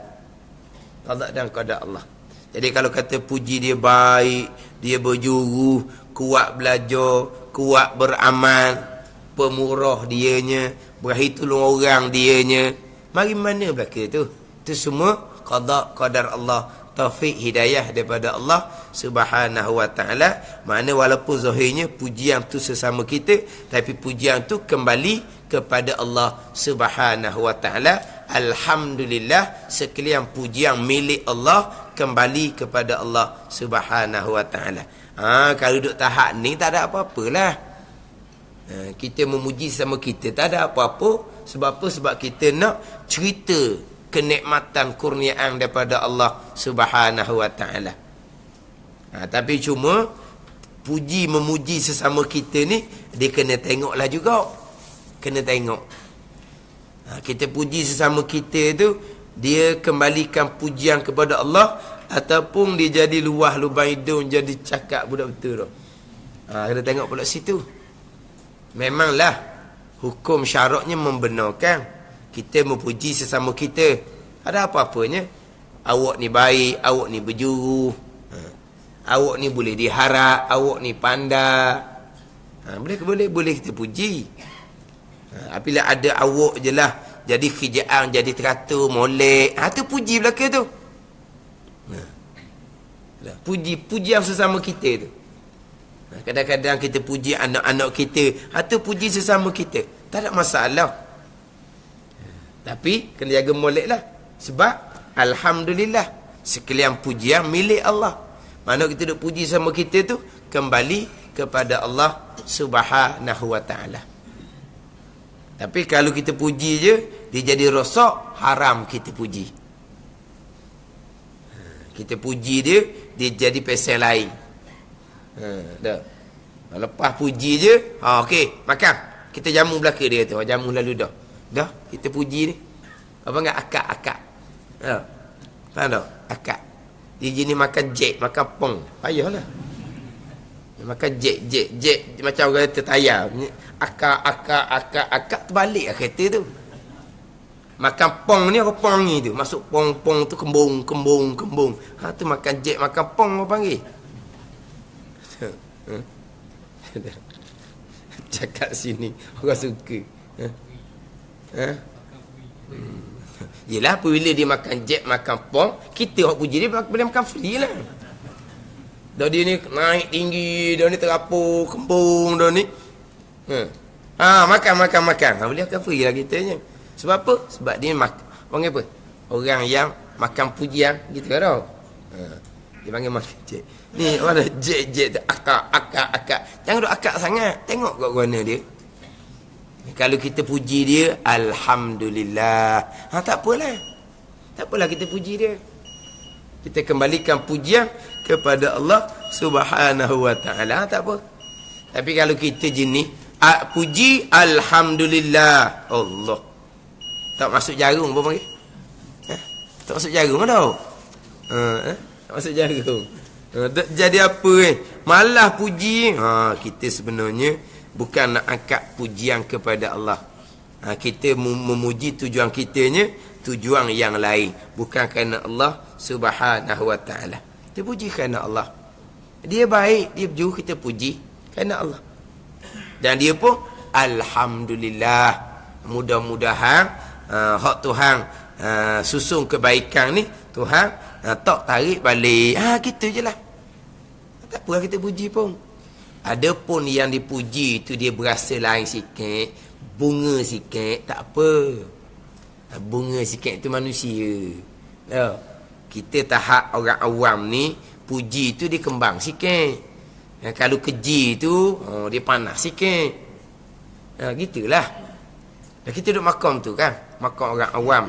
Qada dan qada Allah. Jadi kalau kata puji dia baik, dia berjuru, kuat belajar, kuat beramal, pemurah dianya, berakhir tolong orang dianya, mari mana belaka tu? Itu semua qada qadar Allah, taufik hidayah daripada Allah Subhanahu wa taala. Mana walaupun zahirnya pujian tu sesama kita, tapi pujian tu kembali kepada Allah Subhanahu wa taala. Alhamdulillah, sekalian pujian milik Allah kembali kepada Allah Subhanahu wa taala. Kalau duduk tahap ni tak ada apa-apalah. Kita memuji sama kita tak ada apa-apa. Sebab apa? Sebab kita nak cerita kenikmatan kurniaan daripada Allah Subhanahu wa taala. Tapi cuma puji memuji sesama kita ni, dia kena tengoklah juga. Kena tengok. Kita puji sesama kita tu, dia kembalikan pujian kepada Allah, ataupun dia jadi luah lubang hidung, jadi cakap budak betul tu. Kena tengok pula situ. Memanglah hukum syaraknya membenarkan kita memuji sesama kita. Ada apa-apanya. Awak ni baik, awak ni berjuru, awak ni boleh diharap, awak ni pandai. Boleh kita puji. Apabila ada awak je lah, jadi kerjaan, jadi teratur, molek, tu puji belaka tu. Pujian sesama kita tu. Kadang-kadang kita puji anak-anak kita, tu puji sesama kita. Tak ada masalah. Tapi kena jaga molek lah. Sebab alhamdulillah, sekalian pujian milik Allah. Mana kita duk puji sama kita tu kembali kepada Allah Subhanahu wa taala. Tapi kalau kita puji je, dia jadi rosak, haram kita puji. Kita puji dia jadi pasal lain. Dah. Lepas puji je, okey, makan. Kita jamu belaka dia tu, jamu lalu dah. Dah, kita puji dia. Apa enggak akak-akak. Faham tak? Akak. Dia jenis makan jack, makan pong. Payahlah. Makan jack. Macam orang kata tayar. Akak terbalik lah kereta tu. Makan pong ni apa pong ni tu? Masuk pong tu kembung. Tu makan jack, makan pong apa panggil? Cakap sini orang suka. Yelah, apabila dia makan jack, makan pong, kita orang puji dia boleh makan free lah. Dah dia ni naik tinggi, dah ni terapur, kembung dah ni. Makan. Boleh makan free lah kitanya. Sebab apa? Sebab dia orang apa? Orang yang makan pujian gitu kan tau. Dia panggil makan jack. Ni mana jack tu akak. Jangan duk akak sangat. Tengok kat mana dia. Kalau kita puji dia, alhamdulillah. Tak apalah. Tak apalah kita puji dia. Kita kembalikan pujian kepada Allah Subhanahu wa taala. Tak apa. Tapi kalau kita jenis puji alhamdulillah, Allah. Tak masuk jarum apa panggil? Tak masuk jarum tau. Tak masuk jarum. Jadi apa malah puji. Kita sebenarnya bukan nak angkat pujian kepada Allah. Kita memuji tujuan kitanya, tujuan yang lain, bukan kerana Allah Subhanahu wa taala. Kita puji kerana Allah. Dia baik, dia berjuru, kita puji kerana Allah. Dan dia pun alhamdulillah. Mudah-mudahan hak Tuhan susung kebaikan ni, Tuhan tak tarik balik. Gitu je lah. Tak apa kita puji pun. Ada pun yang dipuji tu dia berasa lain sikit, bunga sikit, tak apa. Bunga sikit tu manusia. Kita tahap orang awam ni, puji tu dia kembang sikit. Kalau keji tu dia panas sikit. Gitulah. Dan kita duduk makam tu kan, makam orang awam.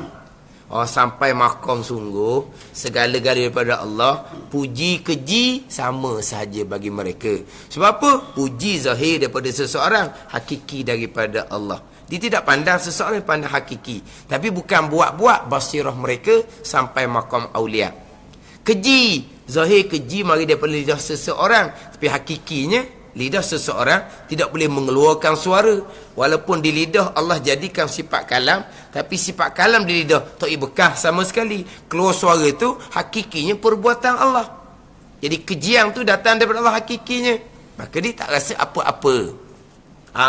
Sampai makam sungguh, segala-gala daripada Allah, puji keji sama sahaja bagi mereka. Sebab apa? Puji zahir daripada seseorang, hakiki daripada Allah. Dia tidak pandang seseorang, pandang hakiki. Tapi bukan buat-buat basirah mereka sampai makam aulia. Keji, zahir keji mari daripada lidah seseorang, tapi hakikinya lidah seseorang tidak boleh mengeluarkan suara. Walaupun di lidah Allah jadikan sifat kalam, tapi sifat kalam di lidah tak bekas sama sekali. Keluar suara tu hakikinya perbuatan Allah. Jadi kejian tu datang daripada Allah hakikinya. Maka dia tak rasa apa-apa.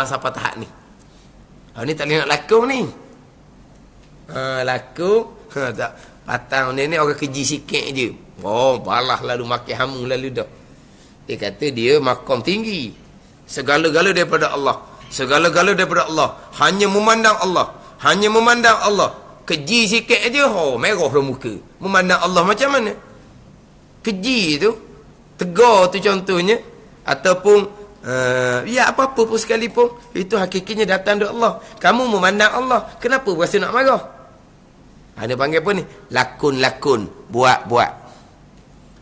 Sampai tahap ni. Ni tak boleh nak lakung ni. Lakung. Tak. Patang ni orang keji sikit je. Balah lalu makan hamu lalu dah. Dia kata dia makam tinggi. Segala-gala daripada Allah. Segala-gala daripada Allah. Hanya memandang Allah. Hanya memandang Allah. Keji sikit aja, merah dah muka. Memandang Allah macam mana? Keji tu, tegar tu contohnya. Ataupun, apa-apa pun sekalipun. Itu hakikinya datang dari Allah. Kamu memandang Allah. Kenapa berasa nak marah? Dia panggil apa ni? Lakon-lakon. Buat-buat.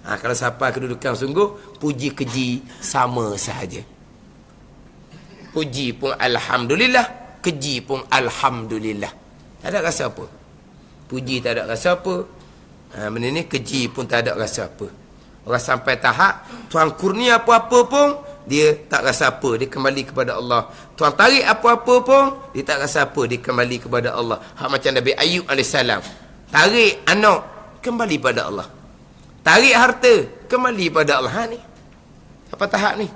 Kalau siapa kedudukan sungguh, puji keji sama sahaja. Puji pun alhamdulillah, keji pun alhamdulillah. Tak ada rasa apa. Puji tak ada rasa apa. Benda ni keji pun tak ada rasa apa. Orang sampai tahap Tuhan kurnia apa-apa pun dia tak rasa apa, dia kembali kepada Allah. Tuhan tarik apa-apa pun dia tak rasa apa, dia kembali kepada Allah. Hak macam Nabi Ayub AS. Tarik anak, kembali pada Allah. Tarik harta, kembali pada Allah. Ni apa tahap ni?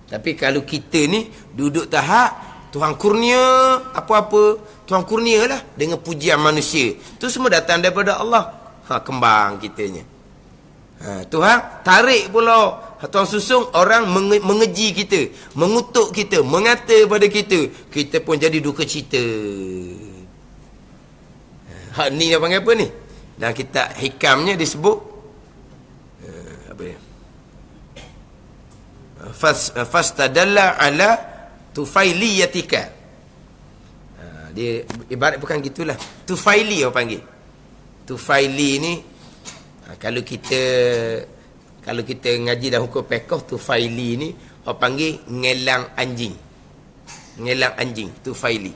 Tapi kalau kita ni duduk tahap Tuhan kurnia apa-apa, Tuhan kurnia lah dengan pujian manusia, tu semua datang daripada Allah. Kembang kitanya. Tuhan tarik pula tuan susung orang mengeji kita, mengutuk kita, mengata pada kita, kita pun jadi duka cita. Hak ni dia panggil apa ni? Dan kita hikamnya disebut apa dia? Fastadalla ala tufailiyatika. Dia ibarat bukan gitulah. Tufaili orang panggil. Tufaili ni kalau kita ngaji dalam hukum fiqh, tufaili ni orang panggil ngelang anjing. Ngelang anjing, tufaili.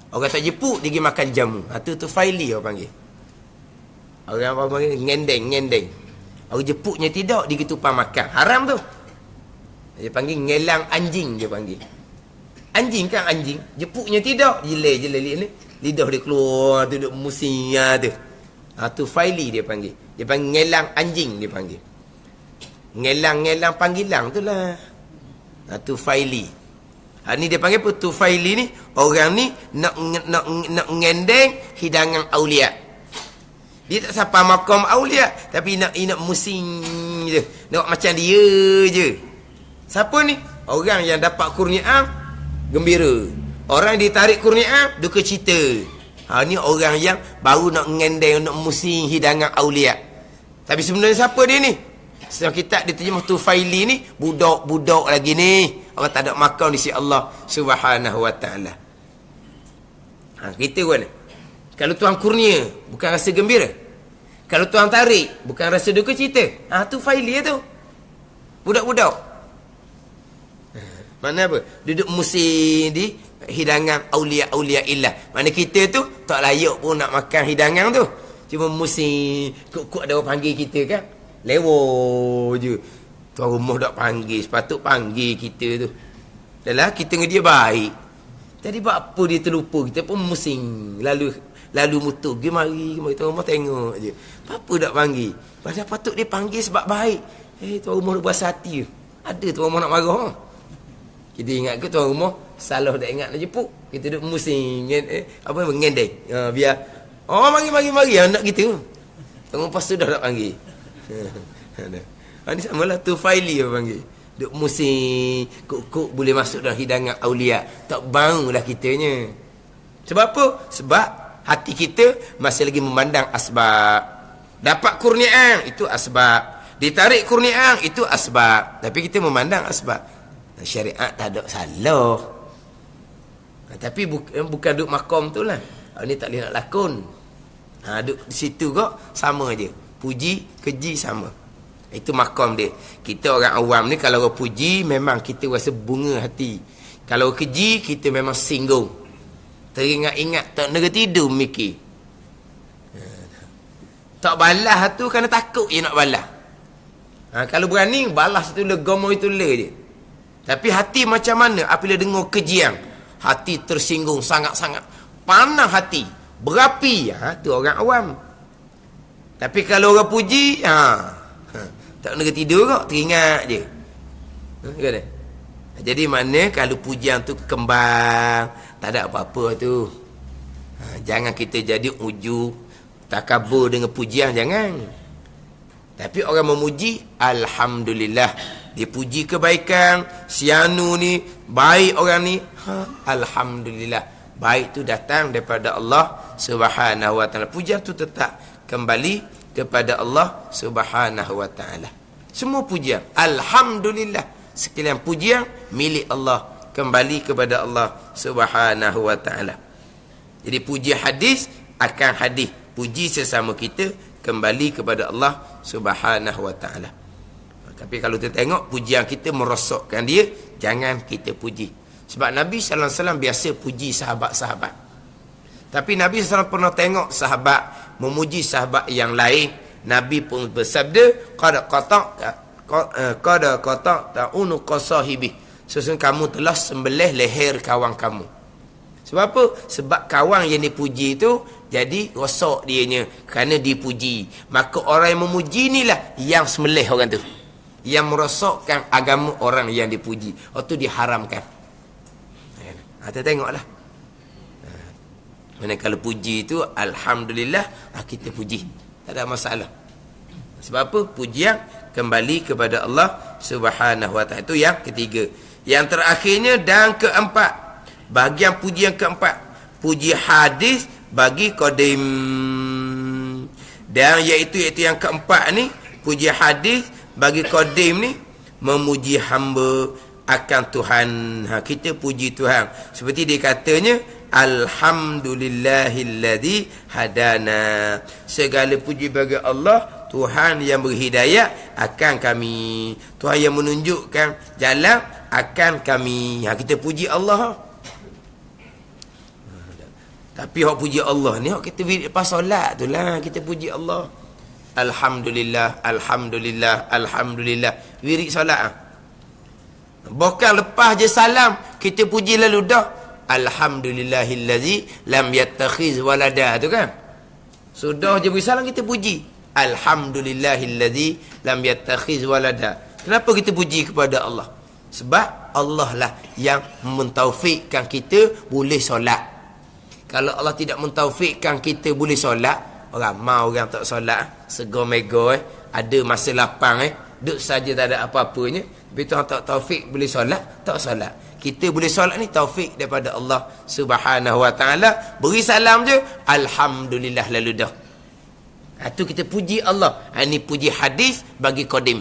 Orang tak jepuk dia pergi makan jamu. Tu tufaili orang panggil. Orang apa panggil ngendeng. Orang jepuknya tidak dia pergi tumpang makan. Haram tu. Dia panggil ngelang anjing dia panggil. Anjing kan anjing, jepuknya tidak, jelek-jelek ni. Lidah dia keluar tu duk musing tu. Tufaili dia panggil. Dia panggil ngelang anjing dia panggil. Ngelang panggilang tu lah. Tufaili. Ni dia panggil apa? Tufaili ni orang ni nak ngendeng hidangan aulia. Dia tak sampai makam aulia, tapi nak musing je. Nak macam dia je. Siapa ni? Orang yang dapat kurniaan gembira. Orang yang ditarik kurniaan duka cita. Ni orang yang baru nak ngendeng, nak musing hidangan aulia. Tapi sebenarnya siapa dia ni? Sedang kitab diterjemah Tufaili ni budak-budak lagi ni. Orang tak ada makan di sisi Allah Subhanahu wa taala. Kita pun kalau tuan kurnia bukan rasa gembira. Kalau tuan tarik bukan rasa duka cita. Tufaili tu. Budak-budak. Mana apa? Duduk musing di hidangan aulia illah. Mana kita tu tak layak pun nak makan hidangan tu. Cuma musing, kok ada orang panggil kita kan. Lewo je. Tuan rumah tak panggil, sepatut panggil kita tu. Dahlah kita dengan dia baik. Jadi buat apa dia terlupa, kita pun musing. Lalu mutu, mari tuan rumah tengok je. Apa tak panggil? Padahal patut dia panggil sebab baik. Tuan rumah dah berasa hati. Ada tuan rumah nak marah. Kita ingat ke tuan rumah salah dah ingat nak jepuk. Kita duduk musing mengendeng. Biar mari nak gitu. Tuan rumah pasti dah tak panggil. Ini samalah Tufaili orang panggil. Duk musing, kok boleh masuk dalam hidangan aulia. Tak bangunlah kitanya. Sebab apa? Sebab hati kita masih lagi memandang asbab. Dapat kurniaan itu asbab. Ditarik kurniaan itu asbab. Tapi kita memandang asbab. Syariat tak ada salah. Tapi bukan duk makom tu lah. Ini tak boleh nak lakon. Duk di situ kok sama je. Puji, keji sama. Itu makom dia. Kita orang awam ni kalau orang puji memang kita rasa bunga hati. Kalau keji kita memang singgung. Teringat-ingat tak nak tidur mikir. Tak balas tu kerana takut je nak balas. Kalau berani balas tu legomo itu le je. Tapi hati macam mana apabila dengar kejian? Hati tersinggung sangat-sangat. Panah hati, berapi. Tu orang awam. Tapi kalau orang puji, tak nak tidur kok, teringat je. Jadi mana kalau pujian tu kembang, tak ada apa-apa tu. Jangan kita jadi ujub, takabur dengan pujian, jangan. Tapi orang memuji, alhamdulillah. Dia puji kebaikan, si anu ni, baik orang ni. Alhamdulillah. Baik tu datang daripada Allah Subhanahu wa taala. Pujian tu tetap kembali kepada Allah Subhanahu wa taala. Semua pujian, alhamdulillah. Sekalian pujian milik Allah, kembali kepada Allah Subhanahu wa taala. Jadi puji hadis akan hadis. Puji sesama kita kembali kepada Allah Subhanahu wa taala. Tapi kalau kita tengok pujian kita merosakkan dia, jangan kita puji. Sebab Nabi sallallahu alaihi wasallam biasa puji sahabat-sahabat. Tapi Nabi SAW pernah tengok sahabat memuji sahabat yang lain. Nabi pun bersabda, qad qata ta'unu qasahibi. Sesungguhnya kamu telah sembelih leher kawan kamu. Sebab apa? Sebab kawan yang dipuji itu jadi rosak dianya kerana dipuji. Maka orang yang memuji inilah yang sembelih orang tu. Yang merosakkan agama orang yang dipuji. Itu diharamkan. Kita tengoklah. Mana kalau puji itu alhamdulillah, kita puji. Tak ada masalah. Sebab apa? Pujian kembali kepada Allah Subhanahu wa taala. Itu yang ketiga. Yang terakhirnya dan keempat, bahagian puji yang keempat, puji hadis bagi qadim. Dan iaitu yang keempat ni, puji hadis bagi qadim ni memuji hamba akan Tuhan. Kita puji Tuhan seperti dia katanya, alhamdulillahilladzi hadana. Segala puji bagi Allah, Tuhan yang berhidayah akan kami, Tuhan yang menunjukkan jalan akan kami. Kita puji Allah. Tapi hak puji Allah ni hak kita lepas solat tu lah kita puji Allah. Alhamdulillah, alhamdulillah, alhamdulillah. Wirid solat. Bukan lepas je salam kita puji lalu dah. Alhamdulillahillazi lam yattakhiz walada tu kan. Sudah je beri salam kita puji. Alhamdulillahillazi lam yattakhiz walada. Kenapa kita puji kepada Allah? Sebab Allah lah yang mentaufikkan kita boleh solat. Kalau Allah tidak mentaufikkan kita boleh solat, ramai orang tak solat, segor-megor ada masa lapang duduk saja tak ada apa-apanya. Tapi Tuhan tak taufik boleh solat, tak solat. Kita boleh solat ni taufik daripada Allah Subhanahu wa taala. Beri salam je, alhamdulillah lalu dah. Itu kita puji Allah. Ini puji hadis bagi qadim.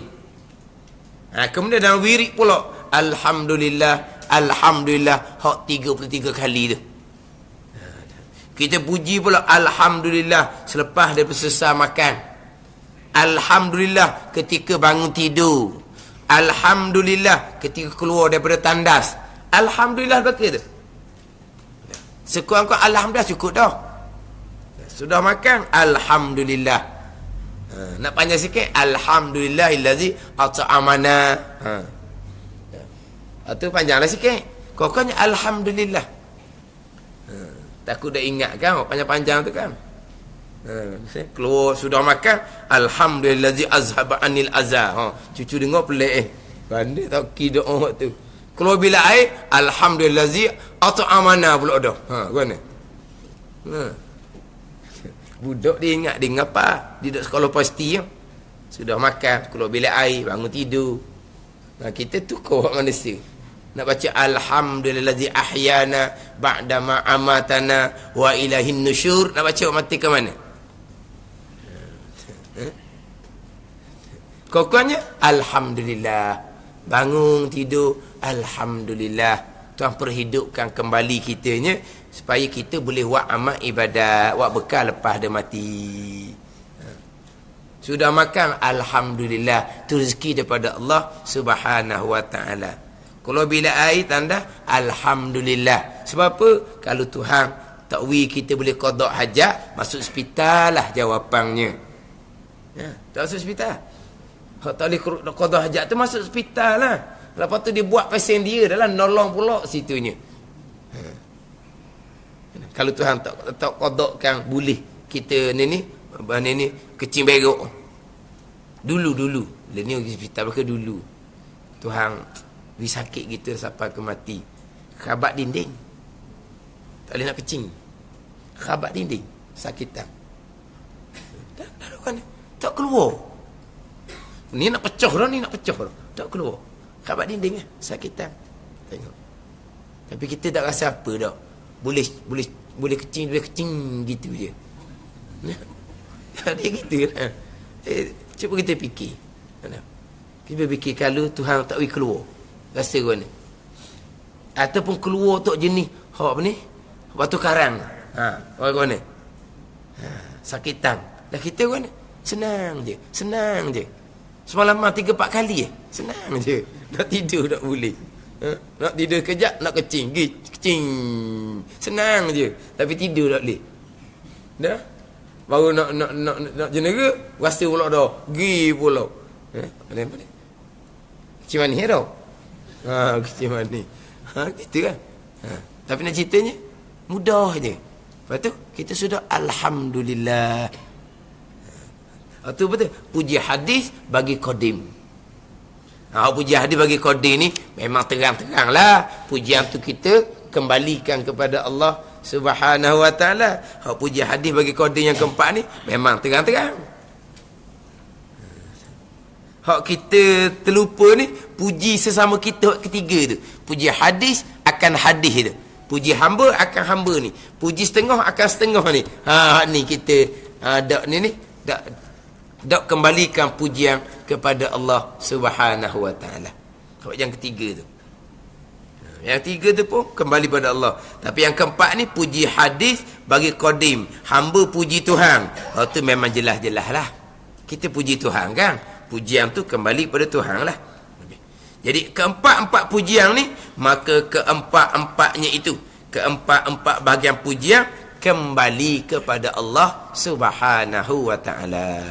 Kemudian dalam wirid pula, alhamdulillah, alhamdulillah, hak 33 kali tu. Kita puji pula alhamdulillah selepas daripada selesai makan. Alhamdulillah ketika bangun tidur. Alhamdulillah ketika keluar daripada tandas. Alhamdulillah betul tu. Sekurang-kurang alhamdulillah cukup dah. Sudah makan, alhamdulillah. Nak panjang sikit, alhamdulillahillazi at'amana. Itu panjanglah sikit. Pokoknya alhamdulillah. Takut dah ingat kan panjang-panjang tu kan. Keluar sudah makan, alhamdulillazi azhaba anil azza. Cucu dengar pelik pandai tak kira doa tu. Keluar bila air, alhamdulillazi at'amana pula dah. Gimana? Budak dia ingat dia ngapa? Dia duduk sekolah pasti sudah makan, keluar bilik air, bangun tidur. Kita tukar manusia. Nak baca alhamdulillazi ahyana ba'da ma amatana wa ilahin nusyur. Nak baca mati ke mana? Pokoknya alhamdulillah. Bangun tidur, alhamdulillah. Tuhan perhidupkan kembali kitanya supaya kita boleh buat amal ibadat, buat bekal lepas dia mati. Sudah makan, alhamdulillah. Itu rezeki daripada Allah Subhanahu wa taala. Kalau bila air tanda alhamdulillah. Sebab apa? Kalau Tuhan takwi kita boleh qada hajat, masuk hospital lah jawapannya. Tak masuk hospital. Hak tak boleh qada hajat tu masuk hospital lah. Lepas tu dia buat pasien dia dah lah, nolong pula situnya. Kalau Tuhan tak qadakan boleh kita ni kecing berok. Dulu. Dia ni pergi hospital ke dulu. Tuhan beri sakit kita sampai ke mati. Khabat dinding. Tak boleh nak kecing. Khabat dinding. Sakitan. Tak keluar. Ni nak pecah dah, ni nak pecah dah. Tak keluar. Khabat dinding sakitan. Tengok. Tapi kita tak rasa apa dah. Boleh kecing gitu je. Dia gitu kan. Cuba kita fikir. Kita fikir kalau Tuhan tak bagi keluar. Rasa mana? Ataupun keluar tok jenis hak apa ni? Batu karang. Orang mana? Sakitan. Dah kita mana? Senang je. Semalaman 3-4 kali senang je. Nak tidur tak boleh. Nak tidur kejap, nak kecing. Kecing. Senang je. Tapi tidur tak boleh. Dah? Baru nak jenera, rasa pula dah. Gi pula. Boleh. Kecing manis dah. Kecil manis. Gitu kan. Tapi nak ceritanya mudah je. Lepas tu kita sudah alhamdulillah. Itu betul. Puji hadis bagi qadim. Puji hadis bagi qadim ni memang terang-terang lah. Pujian tu kita kembalikan kepada Allah Subhanahu wa taala. Puji hadis bagi qadim yang keempat ni memang terang-terang. hak kita terlupa ni, puji sesama kita hak ketiga tu. Puji hadis akan hadis tu. Puji hamba akan hamba ni. Puji setengah akan setengah ni. Ni kita dak ni dak kembalikan pujian kepada Allah Subhanahu wa taala. Hak yang ketiga tu. Yang tiga tu pun kembali pada Allah. Tapi yang keempat ni puji hadis bagi qadim. Hamba puji Tuhan. Tu memang jelas-jelas lah. Kita puji Tuhan kan. Pujian tu kembali pada Tuhan lah. Jadi keempat-empat pujian ni, maka keempat-empatnya itu, keempat-empat bahagian pujian kembali kepada Allah Subhanahu wa taala.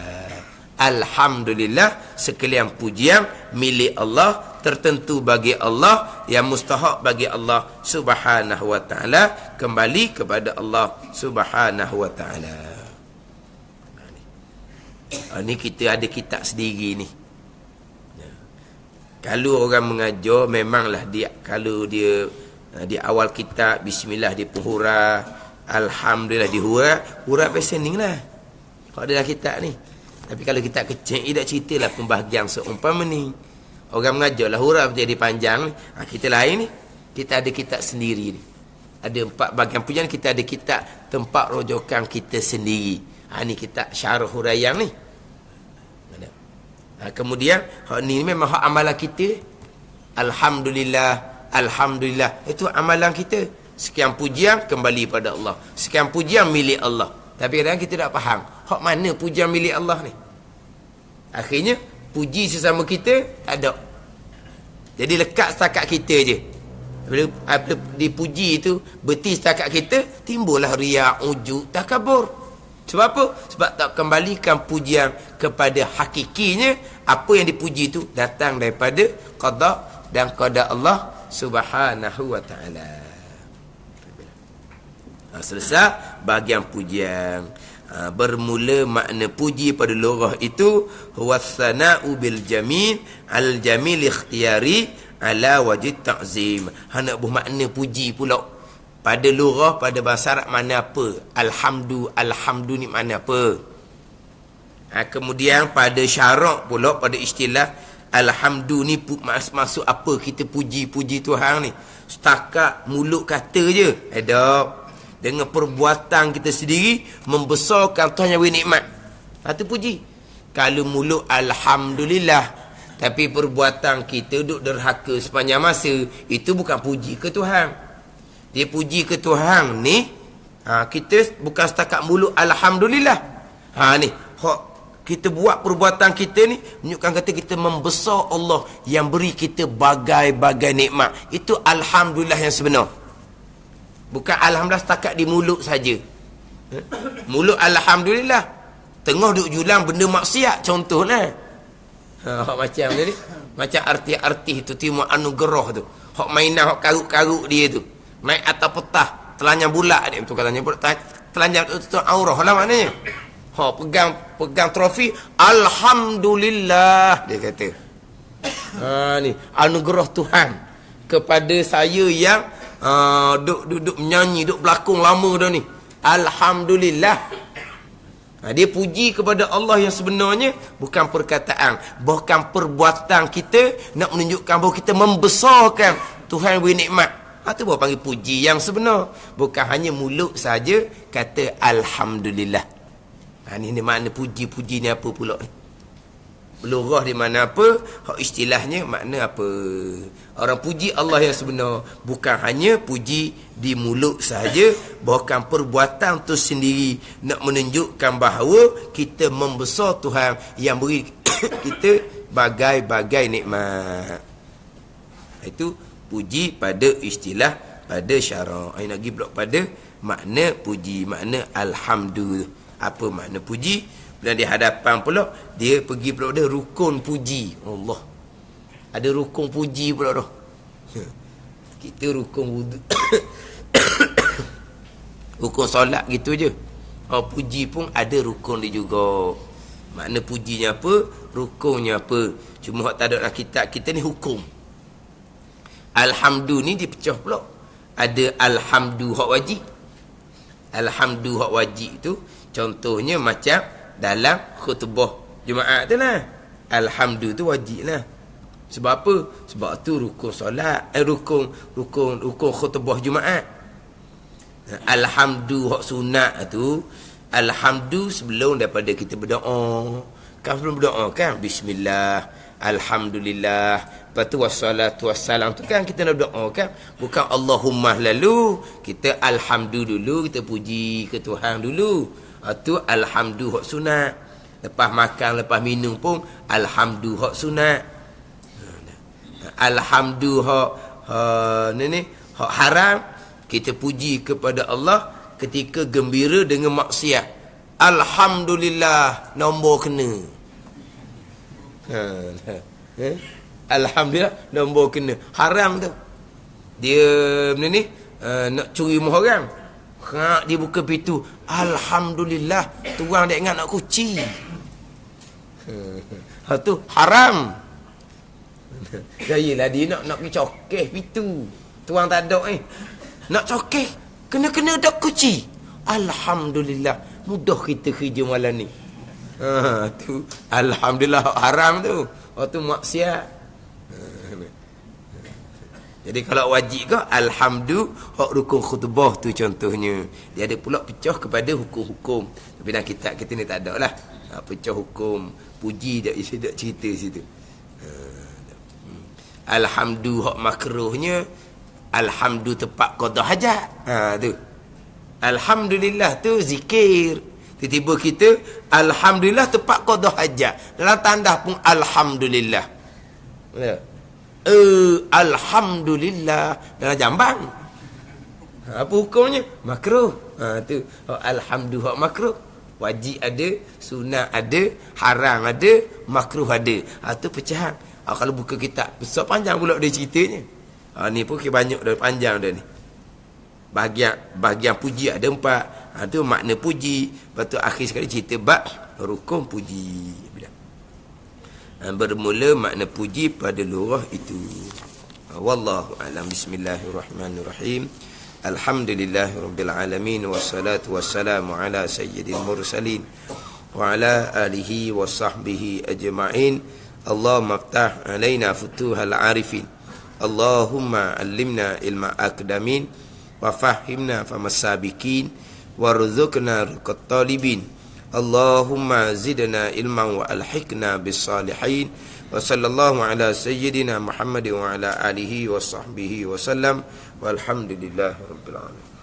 Alhamdulillah, sekalian pujian milik Allah, tertentu bagi Allah, yang mustahak bagi Allah Subhanahu wa taala, kembali kepada Allah Subhanahu wa taala. Ni kita ada kitab sendiri ni. Kalau orang mengajar, memanglah dia, kalau dia di awal kitab bismillah dia pun hurah, alhamdulillah dia hurah pesening lah. Kalau dalam kitab ni. Tapi kalau kitab kecil, dia tak ceritalah pembahagian seumpama ni. Orang mengajar lah hurah jadi panjang ni. Kita lain ni, kita ada kitab sendiri ni. Ada 4 bahagian pujian, kita ada kitab tempat rujukan kita sendiri. Ni kitab syarah huraian ni. Kemudian hak ni memang hak amalan kita. Alhamdulillah, alhamdulillah, itu amalan kita. Sekian pujian kembali pada Allah, sekian pujian milik Allah. Tapi kadang kita tak faham hak mana pujian milik Allah ni. Akhirnya puji sesama kita tak ada. Jadi lekat setakat kita je. Bila dipuji itu berhenti setakat kita, timbullah riak, ujub, takabur. Sebab apa? Sebab tak kembalikan pujian kepada hakikinya. Apa yang dipuji itu datang daripada qada dan qada Allah Subhanahu wa taala. Selesai bahagian pujian. Bermula makna puji pada lughah itu huwas-sana'u bil jamil al jamil ikhtiyari ala wajib ta'zim. Nak bermakna puji pula. Pada lughah, pada bahasa Arab mana apa? Alhamdu ni mana apa? Kemudian pada syarak pula, pada istilah alhamdu ni maksud apa kita puji Tuhan ni? Setakat mulut kata je? Tak. Dengan perbuatan kita sendiri membesarkan Tuhan yang beri nikmat. Itu puji. Kalau mulut alhamdulillah, tapi perbuatan kita duduk derhaka sepanjang masa, itu bukan puji ke Tuhan. Dia puji ke Tuhan ni, kita bukan setakat mulut alhamdulillah. Ni hak kita buat perbuatan kita ni menunjukkan kata kita membesar Allah yang beri kita bagai-bagai nikmat. Itu alhamdulillah yang sebenar. Bukan alhamdulillah setakat di mulut saja. Mulut alhamdulillah, tengah duk julang benda maksiat contohlah. Macam ni, macam artis-artis tu terima anugerah tu. Hak mainan hak karuk-karuk dia tu. Naik atas petah, telanjang bulat dia, betul katanya bulat, telanjang itu aurah lah maknanya. Pegang trofi, alhamdulillah dia kata. Ni anugerah Tuhan kepada saya yang duk menyanyi, duk berlakon lama dah ni. Alhamdulillah. Dia puji kepada Allah yang sebenarnya bukan perkataan, bahkan perbuatan kita nak menunjukkan bahawa kita membesarkan Tuhan beri nikmat. Itu baru panggil puji yang sebenar. Bukan hanya mulut saja kata alhamdulillah. Ini makna puji-puji ni apa pula ni? Lughah di mana apa? Hak istilahnya makna apa? Orang puji Allah yang sebenar bukan hanya puji di mulut saja, bahkan perbuatan tu sendiri nak menunjukkan bahawa kita membesar Tuhan yang beri kita bagai-bagai nikmat. Itu puji pada istilah, pada syarak. Nak pergi pula pada makna puji, makna alhamdulillah. Apa makna puji? Dan di hadapan pula dia pergi pula pada rukun puji Allah. Ada rukun puji pula dah. Kita rukun wudu. Rukun solat gitu je. Puji pun ada rukun dia juga. Makna pujinya apa? Rukunnya apa? Cuma hak tak ada dalam kitab kita ni hukum. Alhamdu ni dipecah pula. Ada alhamdu hak wajib. Alhamdu hak wajib tu contohnya macam dalam khutbah Jumaat tu lah. Alhamdu tu wajib lah. Sebab apa? Sebab tu rukun solat, rukun khutbah Jumaat. Alhamdu hak sunat tu, alhamdu sebelum daripada kita berdoa. Kan sebelum berdoa kan bismillah, alhamdulillah, lepas tu wassalatu wassalam tu kan kita nak berdoa kan. Bukan Allahumma lalu kita alhamdu dulu, kita puji ke Tuhan dulu. Tu alhamdu hak sunat. Lepas makan, lepas minum pun alhamdu hak sunat. Alhamdu hak hak haram, kita puji kepada Allah ketika gembira dengan maksiat. Alhamdulillah, nombor kena. Alhamdulillah, nombor kena. Haram tu. Dia nak curi rumah orang. Dia buka pintu. Alhamdulillah, tuang dia ingat nak kuci. Tu haram. Yalah, dia nak pergi cokeh pintu. Tuang tak ada nak cokeh, kena dak kuci. Alhamdulillah, mudah kita kerja malam ni. Tu alhamdulillah haram tu. Tu maksiat. Jadi kalau wajib ke alhamdu hak rukun khutbah tu contohnya. Dia ada pula pecah kepada hukum-hukum. Tapi dalam kitab kita ni tak ada lah. Pecah hukum, puji dak cerita situ. Alhamdu hak makruhnya, alhamdu tepat qada hajat. Tu. Alhamdulillah tu zikir. Tiba-tiba kita alhamdulillah tepat qada hajat. Dalam tanda pun alhamdulillah. Ya. Alhamdulillah dalam jambang. Apa hukumnya? Makruh. Tu alhamdu hak makruh. Wajib ada, sunat ada, haram ada, makruh ada. Tu pecahan. Kalau buka kitab besar panjang pula dia ceritanya. Ni pun banyak dah, panjang dah ni. Bahagian puji ada 4. Tu makna puji. Lepas tu akhir sekali cerita bab rukun puji. Bermula makna puji pada lurah itu. Wallahu a'lam. Bismillahirrahmanirrahim. Alhamdulillahirabbil alamin, wassalatu wassalamu ala sayyidil mursalin wa ala alihi wa sahbihi ajma'in. Allahumma aftah alaina futuhal arifin. Allahumma allimna ilma akdamin wa fahimna famasabikin warzuqna ruqat talibin. Allahumma zidna ilman wa alhiqna bis salihin. Wa sallallahu ala sayyidina Muhammad wa ala alihi wa sahbihi wa sallam. Walhamdulillahi rabbil alamin.